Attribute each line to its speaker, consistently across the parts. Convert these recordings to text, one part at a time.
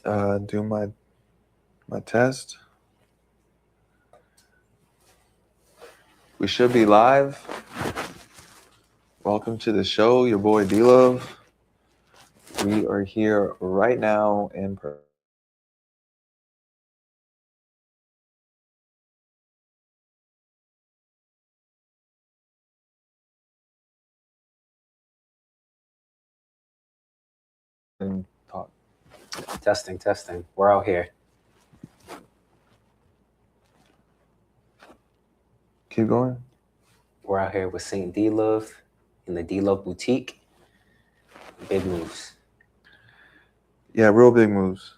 Speaker 1: Do my test. We should be live. Welcome to the show, your boy D-Love. We are here right now in person. And talk.
Speaker 2: Testing. We're out here.
Speaker 1: Keep going.
Speaker 2: We're out here with Saint D-Love in the D-Love Boutique. Big moves.
Speaker 1: Yeah, real big moves.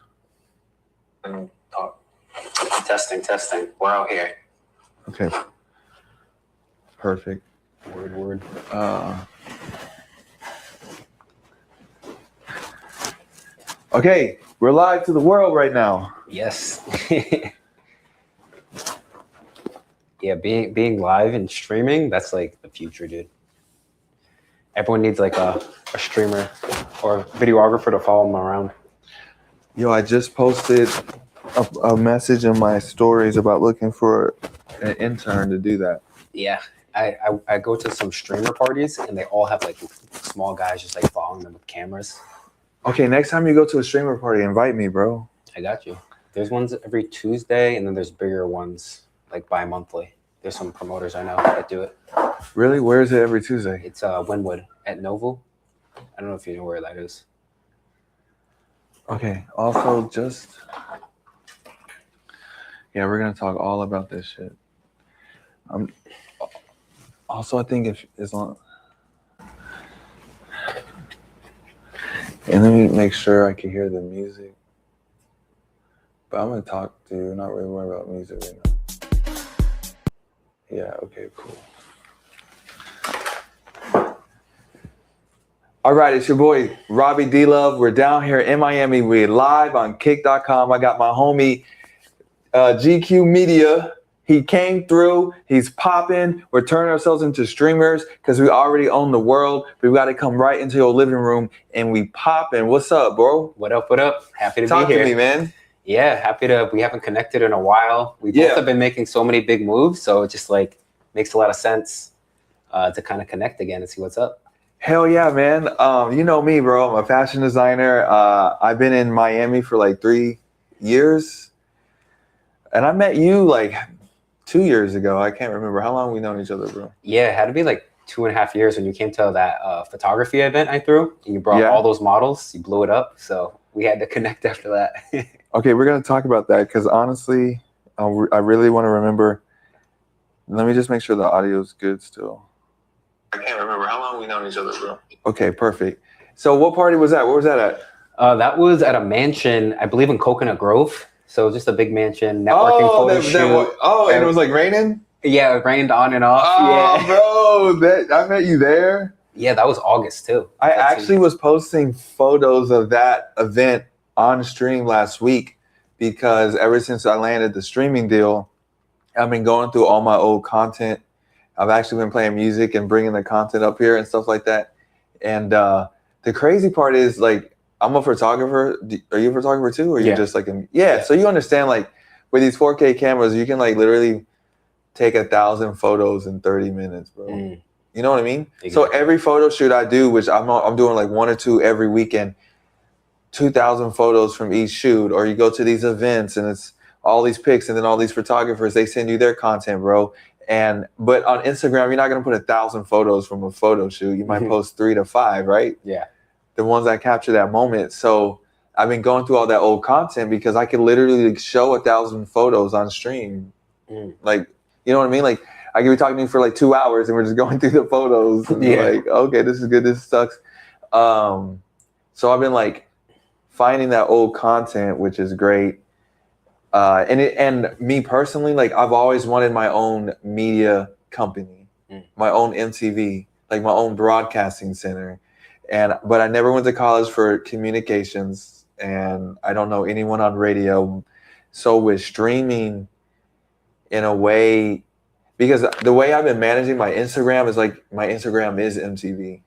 Speaker 2: And talk. Testing. We're out here.
Speaker 1: Okay. Perfect.
Speaker 2: Word.
Speaker 1: Okay, we're live to the world right now.
Speaker 2: Yes. Yeah, being live and streaming, that's like the future, dude. Everyone needs like a streamer or videographer to follow them around.
Speaker 1: Yo, I just posted a message in my stories about looking for an intern to do that.
Speaker 2: Yeah, I go to some streamer parties and they all have like small guys just like following them with cameras.
Speaker 1: Okay, next time you go to a streamer party, invite me, bro.
Speaker 2: I got you. There's ones every Tuesday and then there's bigger ones like bi-monthly. There's some promoters I know that do it.
Speaker 1: Really? Where is it every Tuesday?
Speaker 2: It's Wynwood at Novel. I don't know if you know where that is.
Speaker 1: Okay, also yeah, we're gonna talk all about this shit. Also, I think if as long, and let me make sure I can hear the music. But I'm gonna talk to you, not really worry about music right now. Yeah, okay, cool. All right, it's your boy, Robbie D-Love. We're down here in Miami. We're live on Kick.com. I got my homie, GQ Media. He came through. He's popping. We're turning ourselves into streamers because we already own the world. We got to come right into your living room and we popping. What's up, bro?
Speaker 2: What up? Happy to
Speaker 1: Talk
Speaker 2: be here.
Speaker 1: To me, man.
Speaker 2: Yeah, happy to. We haven't connected in a while. We both have been making so many big moves, so it just like makes a lot of sense to kind of connect again and see what's up.
Speaker 1: Hell yeah, man. You know me, bro. I'm a fashion designer. I've been in Miami for like 3 years. And I met you like 2 years ago. I can't remember. How long we known each other, bro?
Speaker 2: Yeah, it had to be like 2.5 years when you came to that photography event I threw. And you brought all those models. You blew it up. So we had to connect after that.
Speaker 1: Okay, we're going to talk about that because honestly, I really want to remember. Let me just make sure the audio is good still. I can't remember. How long we known each other, bro? Okay, perfect. So what party was that? Where was that at?
Speaker 2: That was at a mansion, I believe in Coconut Grove. So just a big mansion, networking photo shoot.
Speaker 1: And it was like raining?
Speaker 2: Yeah, it rained on and off.
Speaker 1: Oh, yeah. Bro, I met you there.
Speaker 2: Yeah, that was August too.
Speaker 1: I actually was posting photos of that event on stream last week because ever since I landed the streaming deal, I've been going through all my old content. I've actually been playing music and bringing the content up here and stuff like that. And the crazy part is like, I'm a photographer. Are you a photographer too? Or you just like, so you understand like with these 4K cameras, you can like literally take 1,000 photos in 30 minutes, bro. You know what I mean? Exactly. So every photo shoot I do, which I'm doing like 1 or 2 every weekend, 2,000 photos from each shoot. Or you go to these events and it's all these pics and then all these photographers, they send you their content, bro. But on Instagram, you're not gonna put 1,000 photos from a photo shoot. You might post 3 to 5, right?
Speaker 2: Yeah.
Speaker 1: The ones that capture that moment. So I've been going through all that old content because I could literally show 1,000 photos on stream. Like, you know what I mean? Like I could be talking to you for like 2 hours and we're just going through the photos and like, okay, this is good, this sucks. So I've been like finding that old content, which is great. And me personally, like I've always wanted my own media company, my own MTV, like my own broadcasting center. But I never went to college for communications and I don't know anyone on radio. So with streaming in a way, because the way I've been managing my Instagram is like my Instagram is MTV.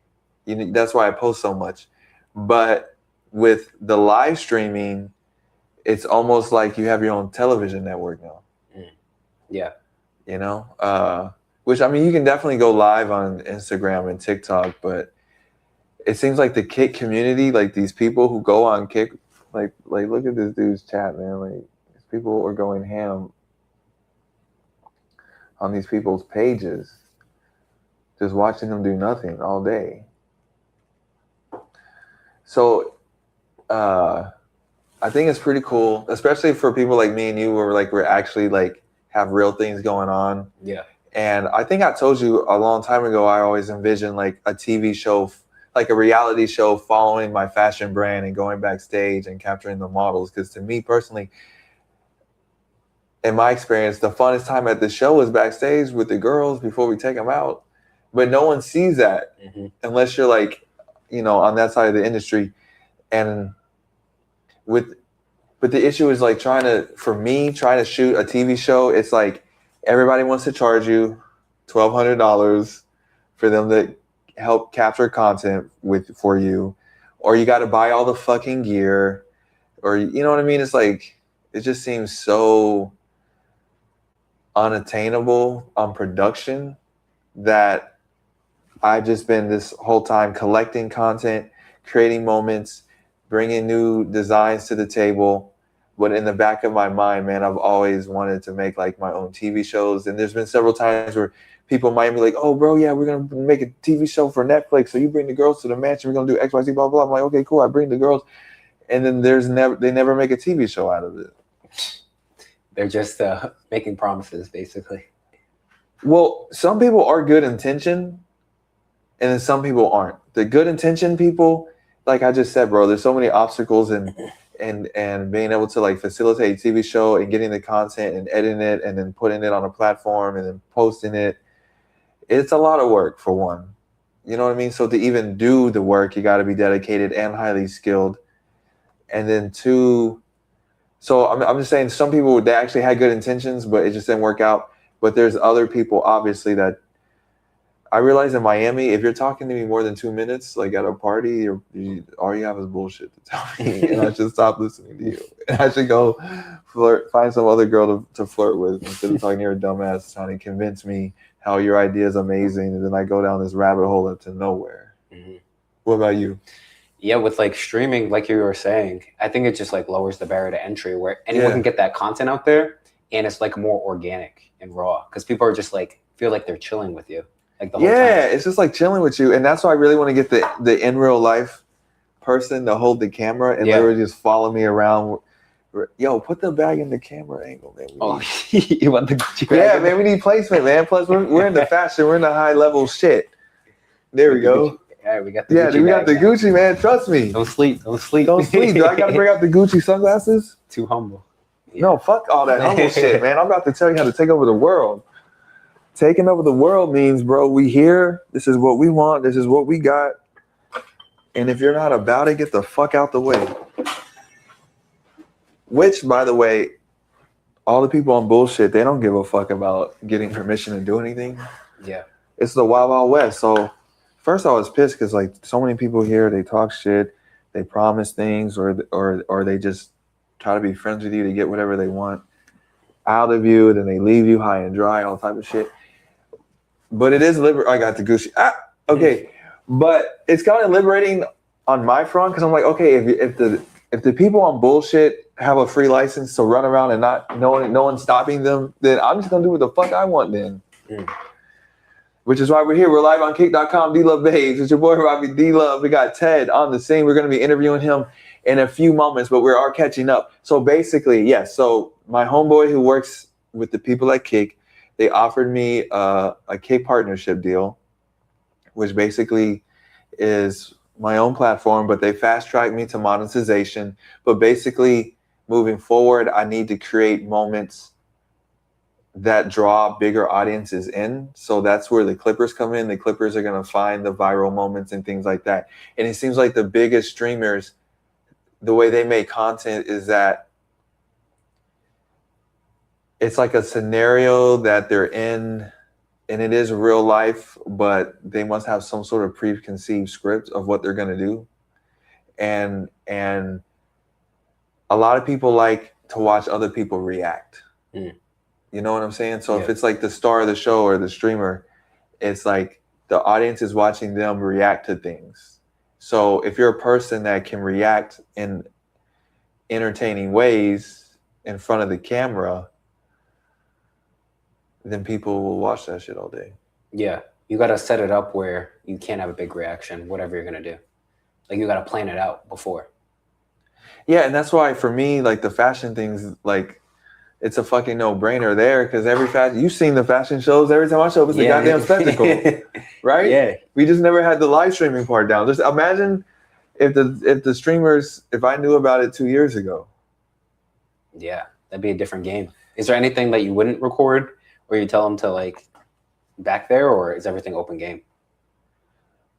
Speaker 1: That's why I post so much. But with the live streaming, it's almost like you have your own television network now.
Speaker 2: Yeah.
Speaker 1: You know, which I mean, you can definitely go live on Instagram and TikTok, but it seems like the Kick community, like these people who go on Kick, like look at this dude's chat, man. Like these people are going ham on these people's pages, just watching them do nothing all day. So I think it's pretty cool, especially for people like me and you, where we're actually like have real things going on.
Speaker 2: Yeah.
Speaker 1: And I think I told you a long time ago, I always envisioned like a TV show, like a reality show, following my fashion brand and going backstage and capturing the models. Because to me personally, in my experience, the funnest time at the show is backstage with the girls before we take them out. But no one sees that unless you're like, you know, on that side of the industry. And but the issue is like trying to shoot a TV show. It's like everybody wants to charge you $1,200 for them to help capture content for you, or you got to buy all the fucking gear, or you know what I mean? It's like it just seems so unattainable on production that I've just been this whole time collecting content, creating moments, bringing new designs to the table. But in the back of my mind, man, I've always wanted to make like my own TV shows. And there's been several times where people might be like, oh, bro, yeah, we're going to make a TV show for Netflix. So you bring the girls to the mansion. We're going to do X, Y, Z, blah, blah. I'm like, okay, cool. I bring the girls. And then they never make a TV show out of it.
Speaker 2: They're just making promises, basically.
Speaker 1: Well, some people are good intention, and then some people aren't. The good intention people, like I just said, bro, there's so many obstacles and being able to like facilitate a TV show and getting the content and editing it and then putting it on a platform and then posting it. It's a lot of work, for one. You know what I mean? So to even do the work, you got to be dedicated and highly skilled. And then two, so I'm just saying some people, they actually had good intentions, but it just didn't work out. But there's other people, obviously, that I realize in Miami, if you're talking to me more than 2 minutes, like at a party, all you have is bullshit to tell me, and I should stop listening to you. And I should go find some other girl to flirt with instead of talking to your dumbass trying to convince me how your idea is amazing, and then I go down this rabbit hole into nowhere. Mm-hmm. What about you?
Speaker 2: Yeah, with like streaming, like you were saying, I think it just like lowers the barrier to entry where anyone can get that content out there, and it's like more organic and raw because people are just like feel like they're chilling with you. Like the whole time.
Speaker 1: It's just like chilling with you, and that's why I really want to get the in real life person to hold the camera and literally just follow me around. Yo, put the bag in the camera angle, man.
Speaker 2: You want the Gucci bag?
Speaker 1: Yeah, man, we need placement, man. Plus, we're in the fashion, we're in the high level shit. There we go.
Speaker 2: Yeah, we got the Gucci
Speaker 1: we got the Gucci, man. Trust me.
Speaker 2: Don't sleep.
Speaker 1: Do I got to bring out the Gucci sunglasses?
Speaker 2: Too humble.
Speaker 1: Yeah. No, fuck all that humble shit, man. I'm about to tell you how to take over the world. Taking over the world means, bro, we here. This is what we want. This is what we got. And if you're not about it, get the fuck out the way. Which, by the way, all the people on bullshit, they don't give a fuck about getting permission to do anything.
Speaker 2: Yeah.
Speaker 1: It's the Wild Wild West. So first I was pissed because like so many people here, they talk shit, they promise things, or they just try to be friends with you to get whatever they want out of you, then they leave you high and dry, all type of shit. But it is I got the Gucci. Okay. But it's kind of liberating on my front because I'm like, okay, if the people on bullshit have a free license to run around and no one's stopping them, then I'm just gonna do what the fuck I want then. Which is why we're here. We're live on kick.com, D-Love Babes. It's your boy Robbie D-Love. We got Ted on the scene. We're gonna be interviewing him in a few moments, but we are catching up. So basically, yes. So my homeboy who works with the people at Kick, they offered me a Kick partnership deal, which basically is my own platform, but they fast-tracked me to monetization. But basically, moving forward, I need to create moments that draw bigger audiences in. So that's where the Clippers come in. The Clippers are going to find the viral moments and things like that. And it seems like the biggest streamers, the way they make content is that it's like a scenario that they're in, and it is real life, but they must have some sort of preconceived script of what they're going to do. And a a lot of people like to watch other people react.
Speaker 2: Mm.
Speaker 1: You know what I'm saying? So if
Speaker 2: Yeah.
Speaker 1: it's like the star of the show or the streamer, it's like the audience is watching them react to things. So if you're a person that can react in entertaining ways in front of the camera, then people will watch that shit all day.
Speaker 2: Yeah. You got to set it up where you can't have a big reaction, whatever you're going to do. Like, you got to plan it out before.
Speaker 1: Yeah, and that's why for me, like the fashion things, like it's a fucking no-brainer there because every fashion, you've seen the fashion shows. Every time I show up, it's a goddamn spectacle, right?
Speaker 2: Yeah.
Speaker 1: We just never had the live streaming part down. Just imagine if the streamers, if I knew about it 2 years ago.
Speaker 2: Yeah, that'd be a different game. Is there anything that you wouldn't record or you tell them to like back there, or is everything open game?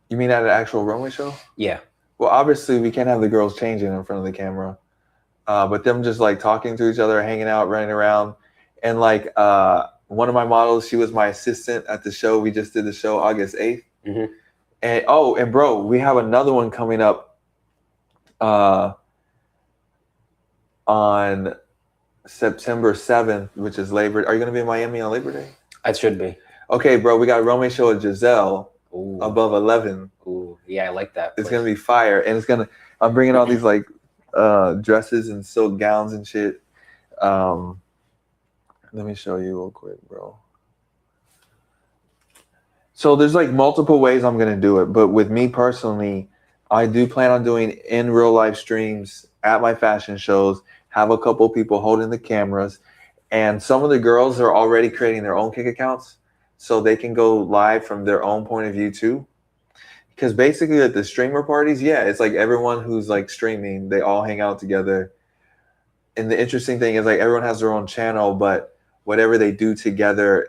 Speaker 1: You mean at an actual runway show?
Speaker 2: Yeah.
Speaker 1: Well, obviously we can't have the girls changing in front of the camera, but them just like talking to each other, hanging out, running around, and like one of my models, she was my assistant at the show. We just did the show August 8th.
Speaker 2: Mm-hmm.
Speaker 1: And bro, we have another one coming up on September 7th, which is Labor. Are you going to be in Miami on Labor Day?
Speaker 2: I should be.
Speaker 1: Okay, bro, we got a runway show at Giselle.
Speaker 2: Ooh.
Speaker 1: Above 11.
Speaker 2: Ooh, yeah, I like that.
Speaker 1: It's gonna be fire, and I'm bringing all these like dresses and silk gowns and shit. Let me show you real quick, bro. So there's like multiple ways I'm gonna do it, but with me personally, I do plan on doing in real life streams at my fashion shows. Have a couple people holding the cameras, and some of the girls are already creating their own Kik accounts, so they can go live from their own point of view too. Because basically at the streamer parties, yeah, it's like everyone who's like streaming, they all hang out together. And the interesting thing is like everyone has their own channel, but whatever they do together,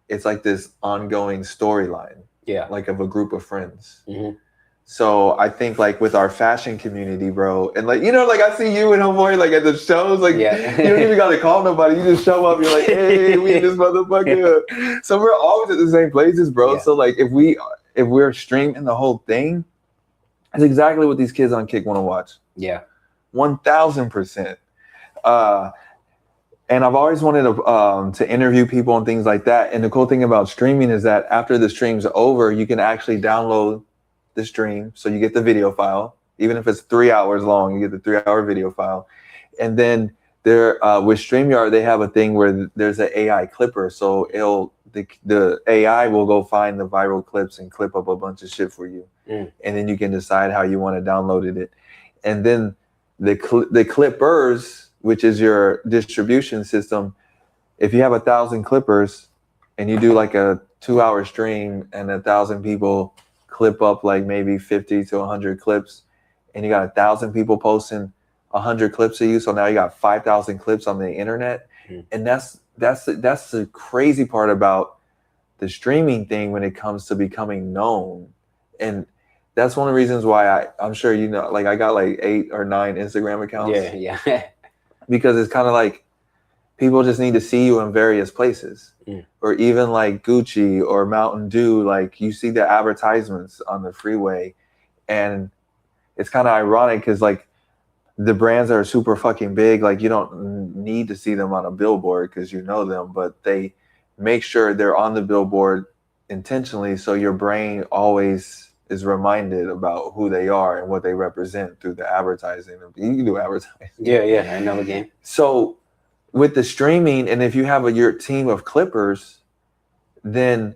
Speaker 1: it's like this ongoing storyline.
Speaker 2: Yeah.
Speaker 1: Like of a group of friends.
Speaker 2: Mm-hmm.
Speaker 1: So I think like with our fashion community, bro, and like, you know, like I see you and homeboy like at the shows, like
Speaker 2: Yeah.
Speaker 1: you don't even got to call nobody. You just show up. You're like, hey, we this motherfucker. So we're always at the same places, bro.
Speaker 2: Yeah.
Speaker 1: So like if we're streaming the whole thing, that's exactly what these kids on Kik want to watch.
Speaker 2: Yeah.
Speaker 1: 1000%. And I've always wanted to interview people and things like that. And the cool thing about streaming is that after the stream's over, you can actually download the stream. So you get the video file, even if it's 3 hours long, you get the 3-hour video file. And then there with StreamYard, they have a thing where there's an AI clipper. So the AI will go find the viral clips and clip up a bunch of shit for you. And then you can decide how you want to download it. And then the clippers, which is your distribution system, if you have 1,000 clippers and you do like a 2-hour stream and 1,000 people clip up like maybe 50 to 100 clips, and you got 1,000 people posting 100 clips of you, so now you got 5,000 clips on the internet. And that's the crazy part about the streaming thing when it comes to becoming known. And that's one of the reasons why I'm sure you know, like I got like 8 or 9 Instagram accounts.
Speaker 2: Yeah.
Speaker 1: Because it's kind of like people just need to see you in various places. Or even like Gucci or Mountain Dew, like you see the advertisements on the freeway, and it's kind of ironic because like the brands that are super fucking big, like you don't need to see them on a billboard because you know them, but they make sure they're on the billboard intentionally, so your brain always is reminded about who they are and what they represent through the advertising. You can do advertising.
Speaker 2: Yeah, I know the game.
Speaker 1: So with the streaming, and if you have your team of clippers, then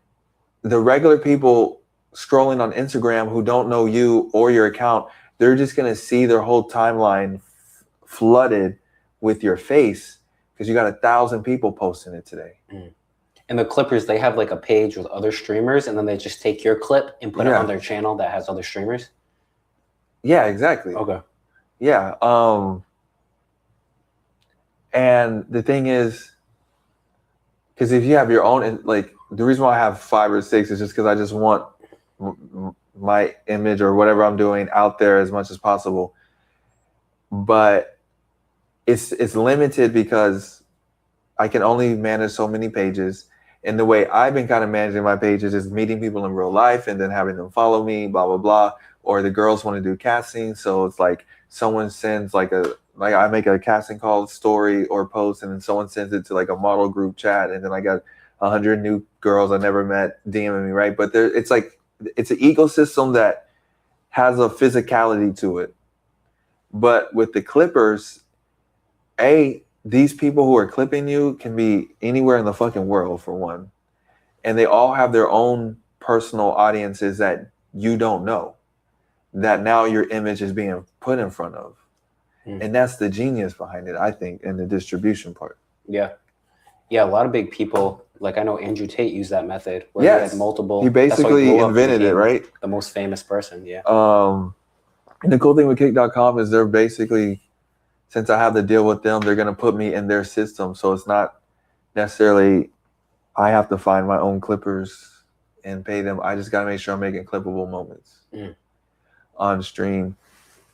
Speaker 1: the regular people scrolling on Instagram who don't know you or your account, they're just going to see their whole timeline flooded with your face because you got 1,000 people posting it today.
Speaker 2: And the clippers, they have like a page with other streamers, and then they just take your clip and put it on their channel that has other streamers.
Speaker 1: Yeah, exactly.
Speaker 2: Okay.
Speaker 1: Yeah. And the thing is, because if you have your own, like the reason why I have 5 or 6 is just because I just want my image or whatever I'm doing out there as much as possible. But it's limited because I can only manage so many pages. And the way I've been kind of managing my pages is meeting people in real life and then having them follow me, blah, blah, blah. Or the girls want to do casting. So it's like someone sends like I make a casting call story or post, and then someone sends it to like a model group chat, and then I got 100 new girls I never met DMing me, right? But it's like it's an ecosystem that has a physicality to it. But with the Clippers, these people who are clipping you can be anywhere in the fucking world, for one, and they all have their own personal audiences that you don't know, that now your image is being put in front of. And that's the genius behind it, I think, in the distribution part.
Speaker 2: Yeah. A lot of big people, like I know Andrew Tate used that method where
Speaker 1: Yes.
Speaker 2: he had multiple.
Speaker 1: He basically
Speaker 2: blew up and
Speaker 1: invented it,
Speaker 2: became
Speaker 1: right?
Speaker 2: The most famous person, yeah.
Speaker 1: And the cool thing with Kick.com is they're basically, since I have to deal with them, they're going to put me in their system. So it's not necessarily I have to find my own clippers and pay them. I just got to make sure I'm making clippable moments on stream.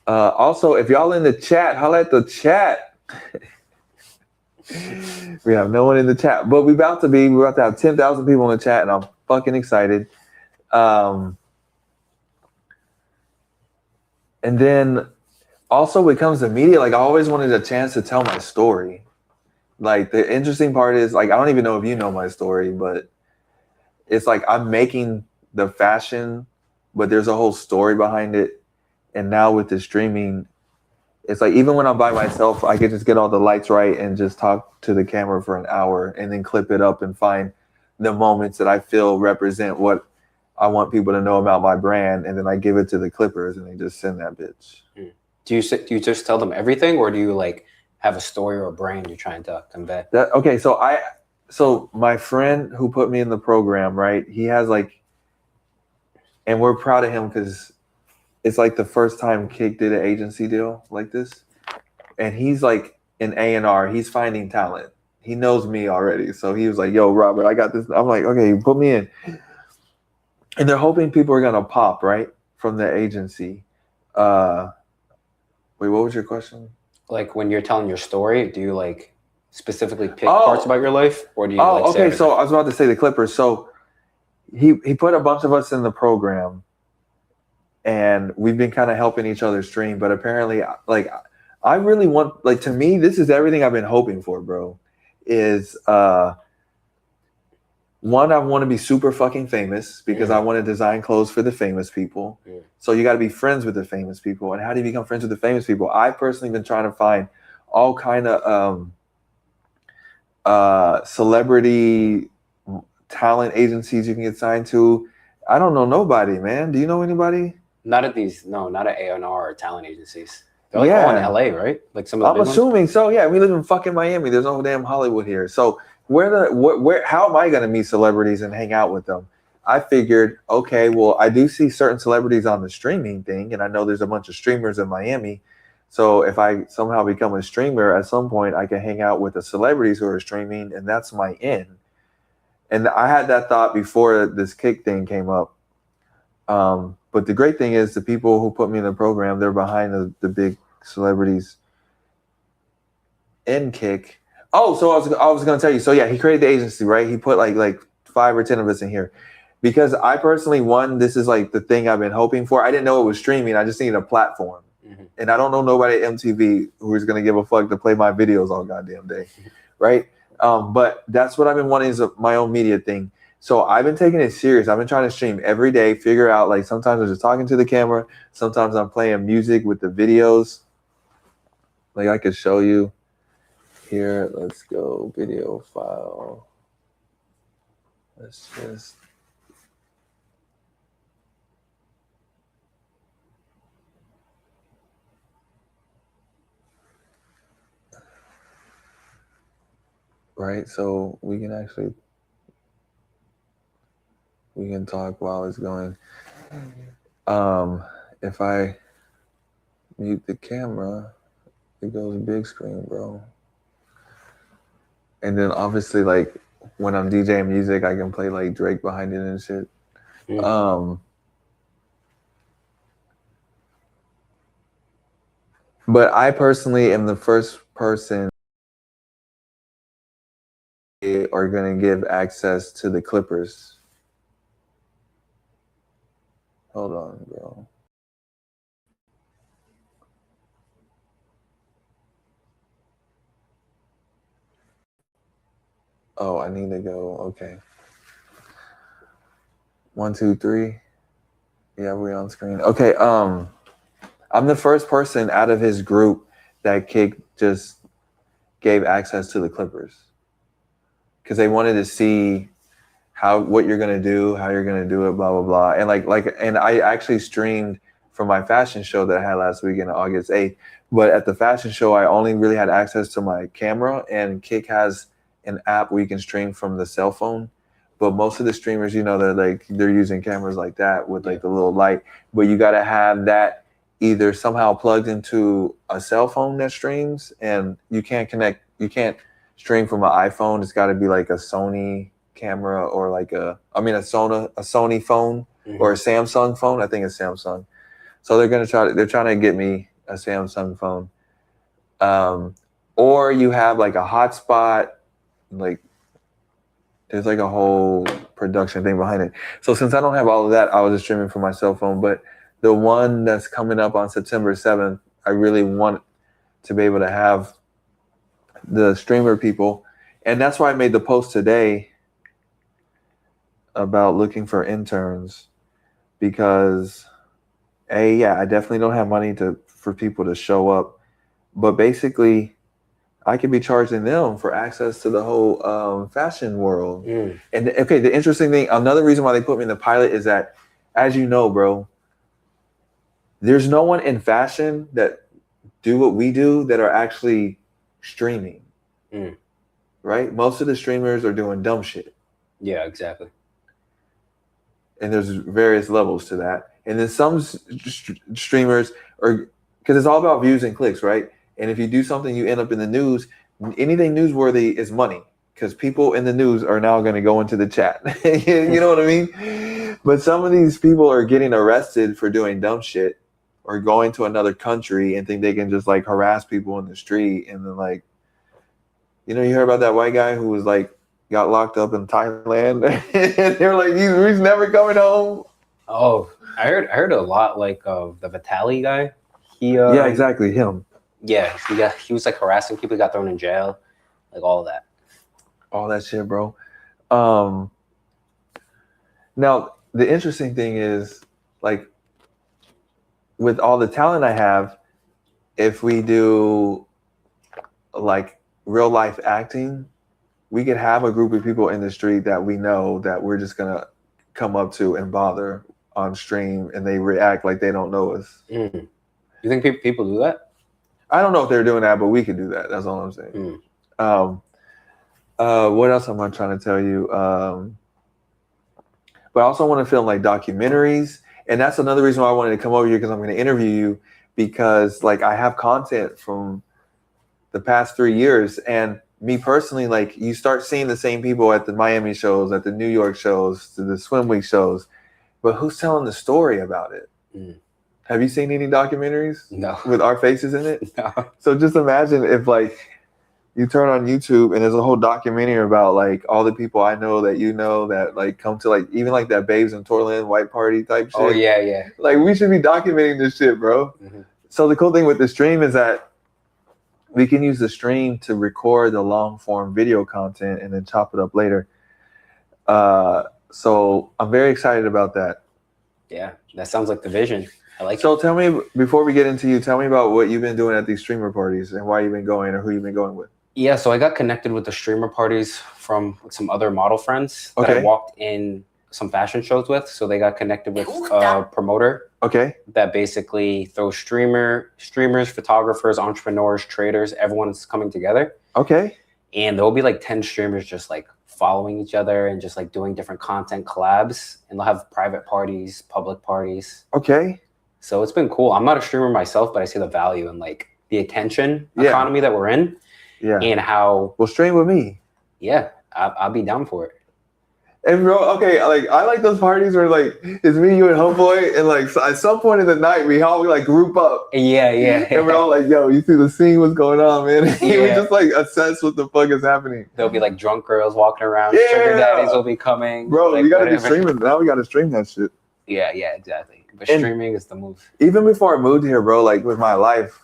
Speaker 1: Also, if y'all in the chat, holla at the chat. We have no one in the chat, but we're about to have 10,000 people in the chat, and I'm fucking excited. And then also when it comes to media, like I always wanted a chance to tell my story. Like the interesting part is, like, I don't even know if you know my story, but it's like I'm making the fashion, but there's a whole story behind it. And now with the streaming, it's like even when I'm by myself, I can just get all the lights right and just talk to the camera for an hour and then clip it up and find the moments that I feel represent what I want people to know about my brand. And then I give it to the Clippers and they just send that bitch.
Speaker 2: Do you just tell them everything, or do you like have a story or a brand you're trying to convey?
Speaker 1: Okay, so my friend who put me in the program, right? He has like, and we're proud of him because it's like the first time Kick did an agency deal like this, and he's like an A&R. He's finding talent. He knows me already, so he was like, "Yo, Robert, I got this." I'm like, "Okay, put me in." And they're hoping people are gonna pop right from the agency. Wait, what was your question?
Speaker 2: Like when you're telling your story, do you like specifically pick parts about your life, or do you? Like,
Speaker 1: okay. So I was about to say the Clippers. So he put a bunch of us in the program, and we've been kind of helping each other stream. But apparently, like, I really want, like, to me, this is everything I've been hoping for, bro. Is one, I want to be super fucking famous because I want to design clothes for the famous people. So you got to be friends with the famous people. And how do you become friends with the famous people? I personally been trying to find all kind of celebrity talent agencies you can get signed to. I don't know nobody, man. Do you know anybody?
Speaker 2: Not at A&R or talent agencies. They're like all in LA, right? Like some of the
Speaker 1: I'm assuming ones? So. Yeah, we live in fucking Miami. There's no damn Hollywood here. So how am I gonna meet celebrities and hang out with them? I figured, okay, well, I do see certain celebrities on the streaming thing, and I know there's a bunch of streamers in Miami. So if I somehow become a streamer at some point, I can hang out with the celebrities who are streaming, and that's my in. And I had that thought before this Kick thing came up. But the great thing is the people who put me in the program, they're behind the big celebrities in Kick. Oh, so I was going to tell you. So yeah, he created the agency, right? He put like 5 or 10 of us in here because I personally, this is like the thing I've been hoping for. I didn't know it was streaming. I just needed a platform. And I don't know nobody at MTV who is going to give a fuck to play my videos all goddamn day, right? But that's what I've been wanting, is my own media thing. So I've been taking it serious. I've been trying to stream every day, figure out, like, sometimes I'm just talking to the camera. Sometimes I'm playing music with the videos. Like I could show you here. Let's go video file. Let's just. Right. So we can talk while it's going. If I mute the camera, it goes big screen, bro. And then obviously, like, when I'm DJing music, I can play like Drake behind it and shit. But I personally am the first person are gonna give access to the Clippers. Hold on, bro. Oh, I need to go. Okay. 1, 2, 3. Yeah, we're on screen. Okay. I'm the first person out of his group that Kick just gave access to the Clippers because they wanted to see what you're gonna do, how you're gonna do it, blah blah blah. And and I actually streamed from my fashion show that I had last week on August 8th. But at the fashion show, I only really had access to my camera, and Kick has an app where you can stream from the cell phone. But most of the streamers, they're using cameras like that with like the little light. But you gotta have that either somehow plugged into a cell phone that streams, and you can't stream from an iPhone. It's gotta be like a Sony camera or like a Sony phone or a Samsung phone. I think it's Samsung. So they're trying to get me a Samsung phone. Or you have like a hotspot, like there's like a whole production thing behind it. So since I don't have all of that, I was just streaming from my cell phone. But the one that's coming up on September 7th, I really want to be able to have the streamer people. And that's why I made the post today about looking for interns, because I definitely don't have money for people to show up, but basically I could be charging them for access to the whole fashion world. And okay, the interesting thing, another reason why they put me in the pilot is that, as you know, bro, there's no one in fashion that do what we do that are actually streaming, right? Most of the streamers are doing dumb shit.
Speaker 2: Yeah, exactly.
Speaker 1: And there's various levels to that. And then some streamers are, because it's all about views and clicks, right? And if you do something, you end up in the news. Anything newsworthy is money, because people in the news are now going to go into the chat. You know what I mean? But some of these people are getting arrested for doing dumb shit or going to another country and think they can just like harass people in the street. And then like, you hear about that white guy who was like, got locked up in Thailand, and they're like, he's never coming home.
Speaker 2: Oh, I heard a lot like of the Vitali guy.
Speaker 1: Yeah, exactly, him.
Speaker 2: Yeah, he was like harassing people. He got thrown in jail, like all of that.
Speaker 1: All that shit, bro. Now the interesting thing is, like, with all the talent I have, if we do like real life acting, we could have a group of people in the street that we know that we're just gonna come up to and bother on stream, and they react like they don't know us.
Speaker 2: You think people do that?
Speaker 1: I don't know if they're doing that, but we could do that. That's all I'm saying. What else am I trying to tell you? But I also want to film like documentaries, and that's another reason why I wanted to come over here, because I'm going to interview you, because like I have content from the past 3 years, and me personally, like, you start seeing the same people at the Miami shows, at the New York shows, to the Swim Week shows, but who's telling the story about it? Have you seen any documentaries?
Speaker 2: No.
Speaker 1: With our faces in it?
Speaker 2: No.
Speaker 1: So just imagine if like you turn on YouTube and there's a whole documentary about like all the people I know that like come to like even like that Babes in Toyland white party type shit.
Speaker 2: Oh yeah.
Speaker 1: Like, we should be documenting this shit, bro. So the cool thing with the stream is that we can use the stream to record the long form video content and then chop it up later. So I'm very excited about that.
Speaker 2: Yeah, that sounds like the vision. I like it.
Speaker 1: So tell me, before we get into you, tell me about what you've been doing at these streamer parties and why you've been going or who you've been going with.
Speaker 2: Yeah, so I got connected with the streamer parties from some other model friends that I walked in some fashion shows with. So they got connected with a promoter.
Speaker 1: Okay.
Speaker 2: That basically throws streamers, photographers, entrepreneurs, traders, everyone's coming together.
Speaker 1: Okay.
Speaker 2: And there'll be like 10 streamers just like following each other and just like doing different content collabs. And they'll have private parties, public parties.
Speaker 1: Okay.
Speaker 2: So it's been cool. I'm not a streamer myself, but I see the value in like the attention economy that we're in.
Speaker 1: Yeah.
Speaker 2: And how.
Speaker 1: Well, stream with me.
Speaker 2: Yeah, I'll be down for it.
Speaker 1: And bro, okay, like I like those parties where like it's me, you, and homeboy, and like at some point in the night we all like group up.
Speaker 2: Yeah.
Speaker 1: And we're all like, "Yo, you see the scene? What's going on, man?"
Speaker 2: Yeah.
Speaker 1: We just like assess what the fuck is happening.
Speaker 2: There'll be like drunk girls walking around.
Speaker 1: Yeah.
Speaker 2: Sugar daddies will be coming.
Speaker 1: Bro,
Speaker 2: like,
Speaker 1: we gotta be streaming now. We gotta stream that shit.
Speaker 2: Yeah, exactly. But
Speaker 1: and
Speaker 2: streaming is the move.
Speaker 1: Even before I moved here, bro, like with my life,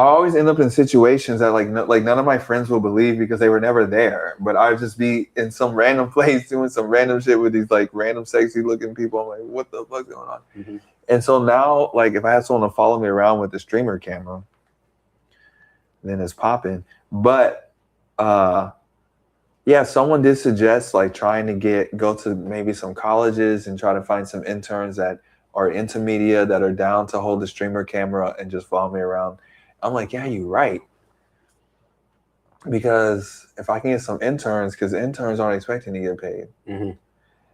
Speaker 1: always end up in situations that like none of my friends will believe because they were never there. But I'd just be in some random place doing some random shit with these like random sexy looking people. I'm like, what the fuck's going on?
Speaker 2: Mm-hmm.
Speaker 1: And so now, like, if I had someone to follow me around with the streamer camera, then it's popping. But yeah, someone did suggest like trying to go to maybe some colleges and try to find some interns that are into media that are down to hold the streamer camera and just follow me around. I'm like, yeah, you're right. Because if I can get some interns, because interns aren't expecting to get paid.
Speaker 2: Mm-hmm.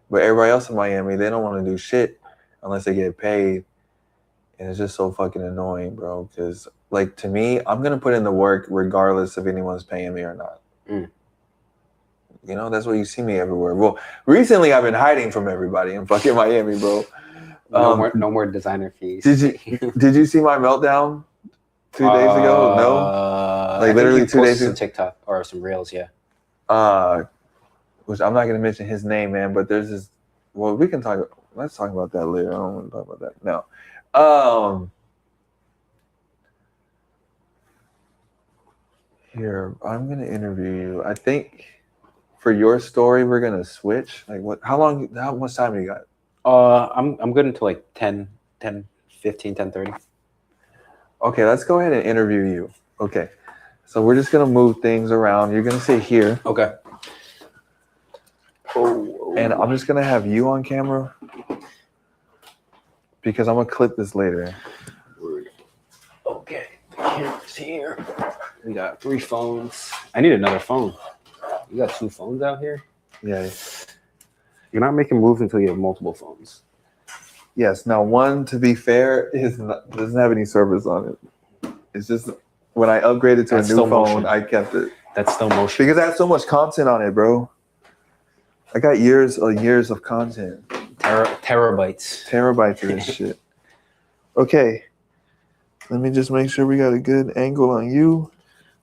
Speaker 1: But everybody else in Miami, they don't want to do shit unless they get paid. And it's just so fucking annoying, bro. Because, like, to me, I'm going to put in the work regardless if anyone's paying me or not.
Speaker 2: Mm.
Speaker 1: You know, that's why you see me everywhere. Well, recently I've been hiding from everybody in fucking Miami, bro.
Speaker 2: No more designer fees.
Speaker 1: Did you see my meltdown 2 days ago? No? Like, literally 2 days ago?
Speaker 2: Some TikTok or some Reels, yeah.
Speaker 1: Which I'm not going to mention his name, man, but there's this... Well, let's talk about that later. I don't want to talk about that now. Here, I'm gonna interview you. I think for your story, we're gonna switch. Like, how much time you got?
Speaker 2: I'm good until like 10, 15, 10:30.
Speaker 1: Okay, let's go ahead and interview you. Okay, so we're just gonna move things around. You're gonna sit here.
Speaker 2: Okay.
Speaker 1: And I'm just gonna have you on camera because I'm gonna clip this later.
Speaker 2: Okay, the camera's here. We got 3 phones. I need another phone. You got 2 phones out here?
Speaker 1: Yeah.
Speaker 2: You're not making moves until you have multiple phones.
Speaker 1: Yes. Now, one, to be fair, doesn't have any service on it. It's just when I upgraded to a new phone, motion. I kept it.
Speaker 2: That's still motion.
Speaker 1: Because I have so much content on it, bro. I got years of content.
Speaker 2: Terabytes.
Speaker 1: Terabytes of this shit. Okay. Let me just make sure we got a good angle on you.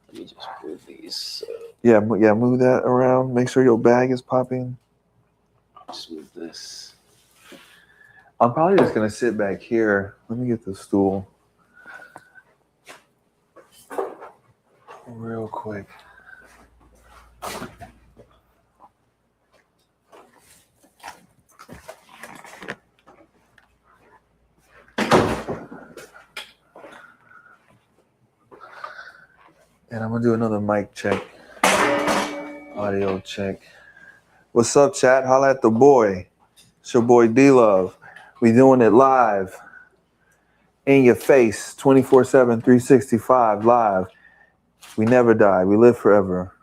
Speaker 2: Let me just move these.
Speaker 1: Yeah, move that around. Make sure your bag is popping.
Speaker 2: I'll just move this.
Speaker 1: I'm probably just going to sit back here. Let me get the stool. Real quick. And I'm going to do another mic check. Audio check. What's up, chat? Holla at the boy. It's your boy D-Love. We doing it live. In your face. 24/7, 365 live. We never die. We live forever.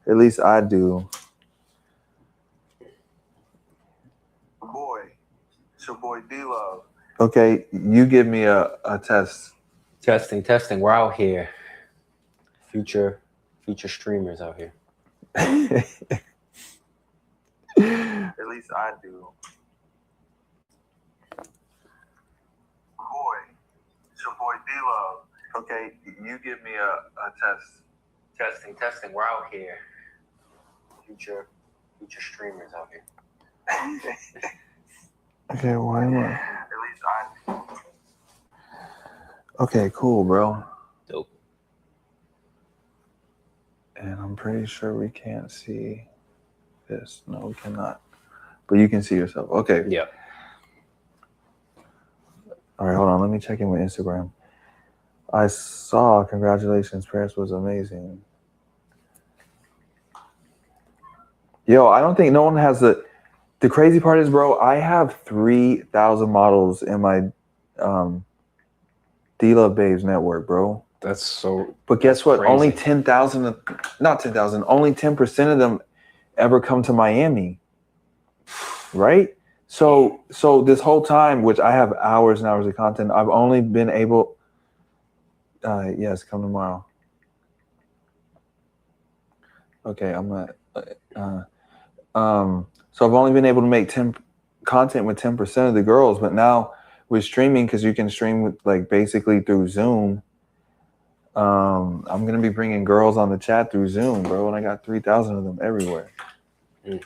Speaker 1: At least I do. Boy. It's your boy D-Love. Okay, you give me a test.
Speaker 2: Testing. We're out here. Future streamers out here.
Speaker 1: At least I do. Boy, it's your boy D-Love. Okay, you give me a test.
Speaker 2: Testing. We're out here. Future streamers out here.
Speaker 1: Okay, why am I?
Speaker 3: At least I do.
Speaker 1: Okay, cool, bro.
Speaker 2: Dope.
Speaker 1: And I'm pretty sure we can't see this. No, we cannot. But you can see yourself. Okay.
Speaker 2: Yeah.
Speaker 1: All right, hold on. Let me check in with Instagram. I saw. Congratulations. Paris was amazing. Yo, I don't think no one has the crazy part is, bro, I have 3,000 models in my D-Love Babes network, bro.
Speaker 2: That's so.
Speaker 1: But guess what?
Speaker 2: Crazy.
Speaker 1: Only 10,000, not 10,000, only 10% of them ever come to Miami. Right? So this whole time, which I have hours and hours of content, I've only been able, yes, come tomorrow. Okay, I'm not, so I've only been able to make content with 10% of the girls, but now with streaming, because you can stream with like basically through Zoom, I'm going to be bringing girls on the chat through Zoom, bro, and I got 3,000 of them everywhere.
Speaker 2: Mm.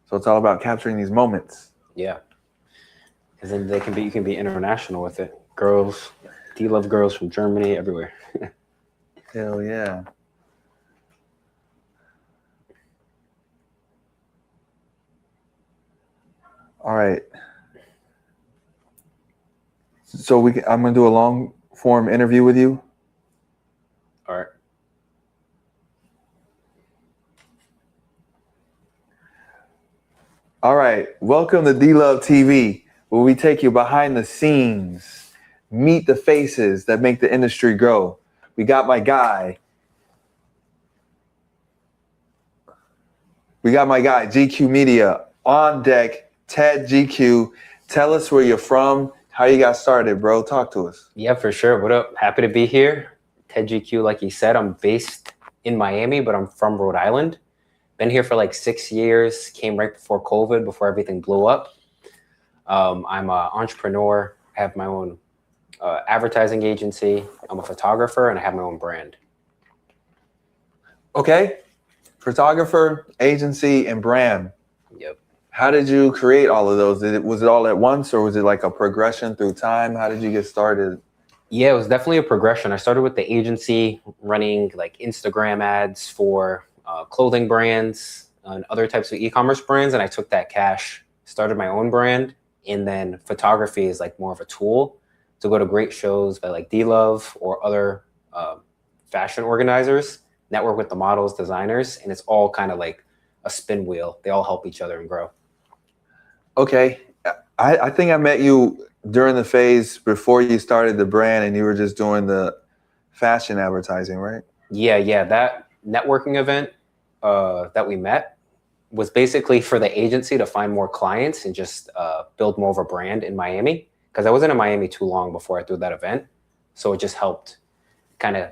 Speaker 1: So it's all about capturing these moments.
Speaker 2: Yeah. Because then you can be international with it. Girls D-Love girls from Germany, everywhere.
Speaker 1: Hell yeah. All right. So I'm gonna do a long form interview with you.
Speaker 2: All right.
Speaker 1: All right. Welcome to D-Love TV, where we take you behind the scenes, meet the faces that make the industry grow. We got my guy. GQ Media on deck. Ted GQ. Tell us where you're from, how you got started, bro. Talk to us.
Speaker 2: Yeah, for sure. What up? Happy to be here. Ted GQ, like you said, I'm based in Miami, but I'm from Rhode Island. Been here for like 6 years. Came right before COVID, before everything blew up. I'm an entrepreneur. I have my own advertising agency. I'm a photographer, and I have my own brand.
Speaker 1: Okay. Photographer, agency, and brand.
Speaker 2: Yep.
Speaker 1: How did you create all of those? Was it all at once, or was it like a progression through time? How did you get started?
Speaker 2: Yeah, it was definitely a progression. I started with the agency, running like Instagram ads for clothing brands and other types of e-commerce brands, and I took that cash, started my own brand, and then photography is like more of a tool to go to great shows by like D-Love or other fashion organizers, network with the models, designers, and it's all kind of like a spin wheel. They all help each other and grow.
Speaker 1: Okay. I think I met you during the phase before you started the brand and you were just doing the fashion advertising, right?
Speaker 2: Yeah. That networking event that we met was basically for the agency to find more clients and just build more of a brand in Miami. Because I wasn't in Miami too long before I threw that event. So it just helped kind of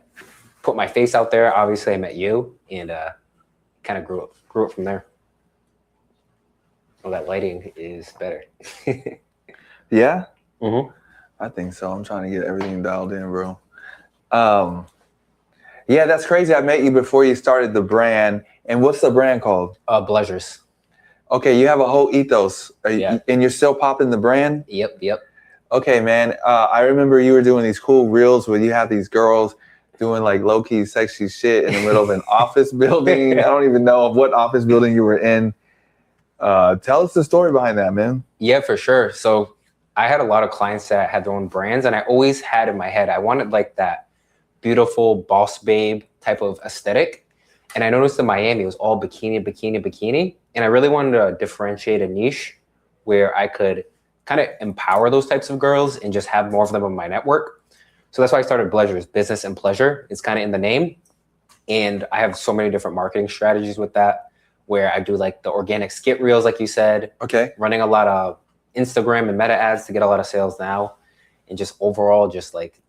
Speaker 2: put my face out there. Obviously, I met you and kind of grew up from there. Well, that lighting is better.
Speaker 1: Yeah?
Speaker 2: Mm-hmm.
Speaker 1: I think so. I'm trying to get everything dialed in, bro. Yeah, that's crazy. I met you before you started the brand. And what's the brand called?
Speaker 2: Bleasures.
Speaker 1: Okay, you have a whole ethos.
Speaker 2: Yeah.
Speaker 1: And you're still popping the brand?
Speaker 2: Yep.
Speaker 1: Okay, man. I remember you were doing these cool reels where you have these girls doing like low-key sexy shit in the middle of an office building. I don't even know what office building you were in. Tell us the story behind that, man.
Speaker 2: Yeah, for sure. So I had a lot of clients that had their own brands, and I always had in my head, I wanted like that beautiful boss babe type of aesthetic. And I noticed in Miami, it was all bikini. And I really wanted to differentiate a niche where I could kind of empower those types of girls and just have more of them in my network. So that's why I started Bleasures, business and pleasure. It's kind of in the name. And I have so many different marketing strategies with that, where I do like the organic skit reels, like you said.
Speaker 1: Okay.
Speaker 2: Running a lot of Instagram and meta ads to get a lot of sales now. And just overall, just like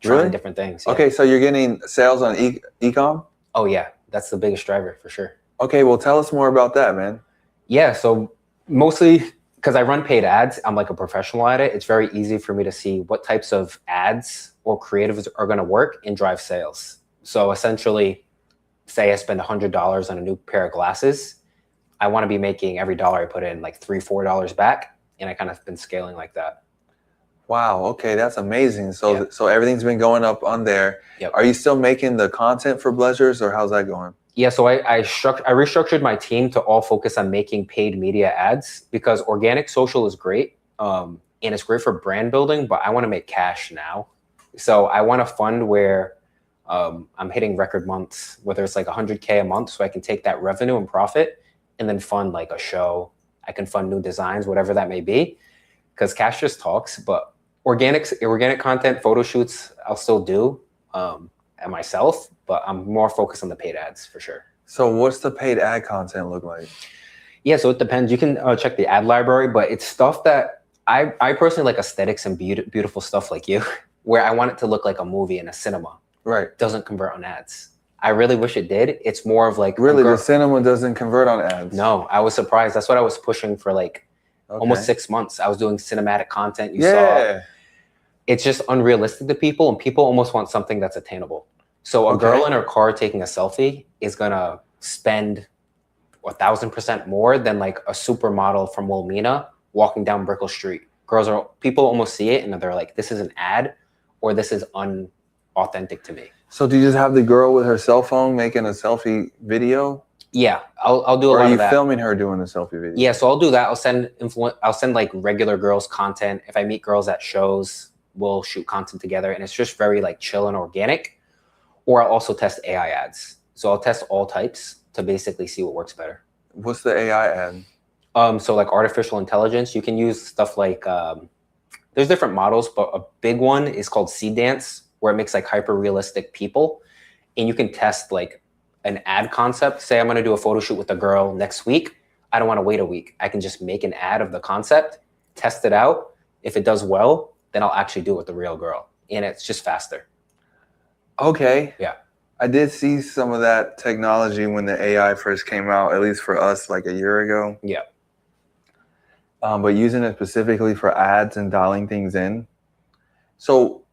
Speaker 2: trying different things. Yeah.
Speaker 1: Okay, so you're getting sales on e-com?
Speaker 2: Oh, yeah. That's the biggest driver for sure.
Speaker 1: Okay, well, tell us more about that, man.
Speaker 2: Yeah, so mostly because I run paid ads, I'm like a professional at it. It's very easy for me to see what types of ads or creatives are going to work and drive sales. So essentially, say I spend $100 on a new pair of glasses, I want to be making every dollar I put in like $3-4 back, and I kind of been scaling like that.
Speaker 1: Wow. Okay, that's amazing. So so everything's been going up on there.
Speaker 2: Yep.
Speaker 1: Are you still making the content for Bleasures, or how's that going?
Speaker 2: Yeah, so I restructured my team to all focus on making paid media ads, because organic social is great, and it's great for brand building, but I want to make cash now. So I want a fund where I'm hitting record months, whether it's like 100K a month, so I can take that revenue and profit and then fund like a show. I can fund new designs, whatever that may be, because cash just talks. But organic content, photo shoots, I'll still do at myself, but I'm more focused on the paid ads for sure.
Speaker 1: So what's the paid ad content look like?
Speaker 2: Yeah, so it depends. You can check the ad library, but it's stuff that I personally like, aesthetics and beautiful stuff like you, where I want it to look like a movie in a cinema.
Speaker 1: Right.
Speaker 2: It doesn't convert on ads. I really wish it did. It's more of like...
Speaker 1: Really, the cinema doesn't convert on ads?
Speaker 2: No, I was surprised. That's what I was pushing for like almost 6 months. I was doing cinematic content. You saw. It's just unrealistic to people, and people almost want something that's attainable. So a girl in her car taking a selfie is going to spend 1,000% more than like a supermodel from Wilmina walking down Brickell Street. People almost see it and they're like, this is an ad, or this is unauthentic to me.
Speaker 1: So do you just have the girl with her cell phone making a selfie video?
Speaker 2: Yeah, I'll do a
Speaker 1: Or
Speaker 2: lot
Speaker 1: are you
Speaker 2: of that.
Speaker 1: filming her doing the selfie video?
Speaker 2: Yeah, so I'll do that. I'll send like regular girls content. If I meet girls at shows, we'll shoot content together, and it's just very like chill and organic. Or I'll also test AI ads. So I'll test all types to basically see what works better.
Speaker 1: What's the AI ad?
Speaker 2: So like artificial intelligence, you can use stuff like there's different models, but a big one is called Seedance, where it makes like hyper realistic people, and you can test like an ad concept. Say I'm going to do a photo shoot with a girl next week. I don't want to wait a week. I can just make an ad of the concept, test it out. If it does well, then I'll actually do it with the real girl, and it's just faster.
Speaker 1: Okay.
Speaker 2: Yeah.
Speaker 1: I did see some of that technology when the AI first came out, at least for us, like a year ago.
Speaker 2: Yeah.
Speaker 1: But using it specifically for ads and dialing things in. So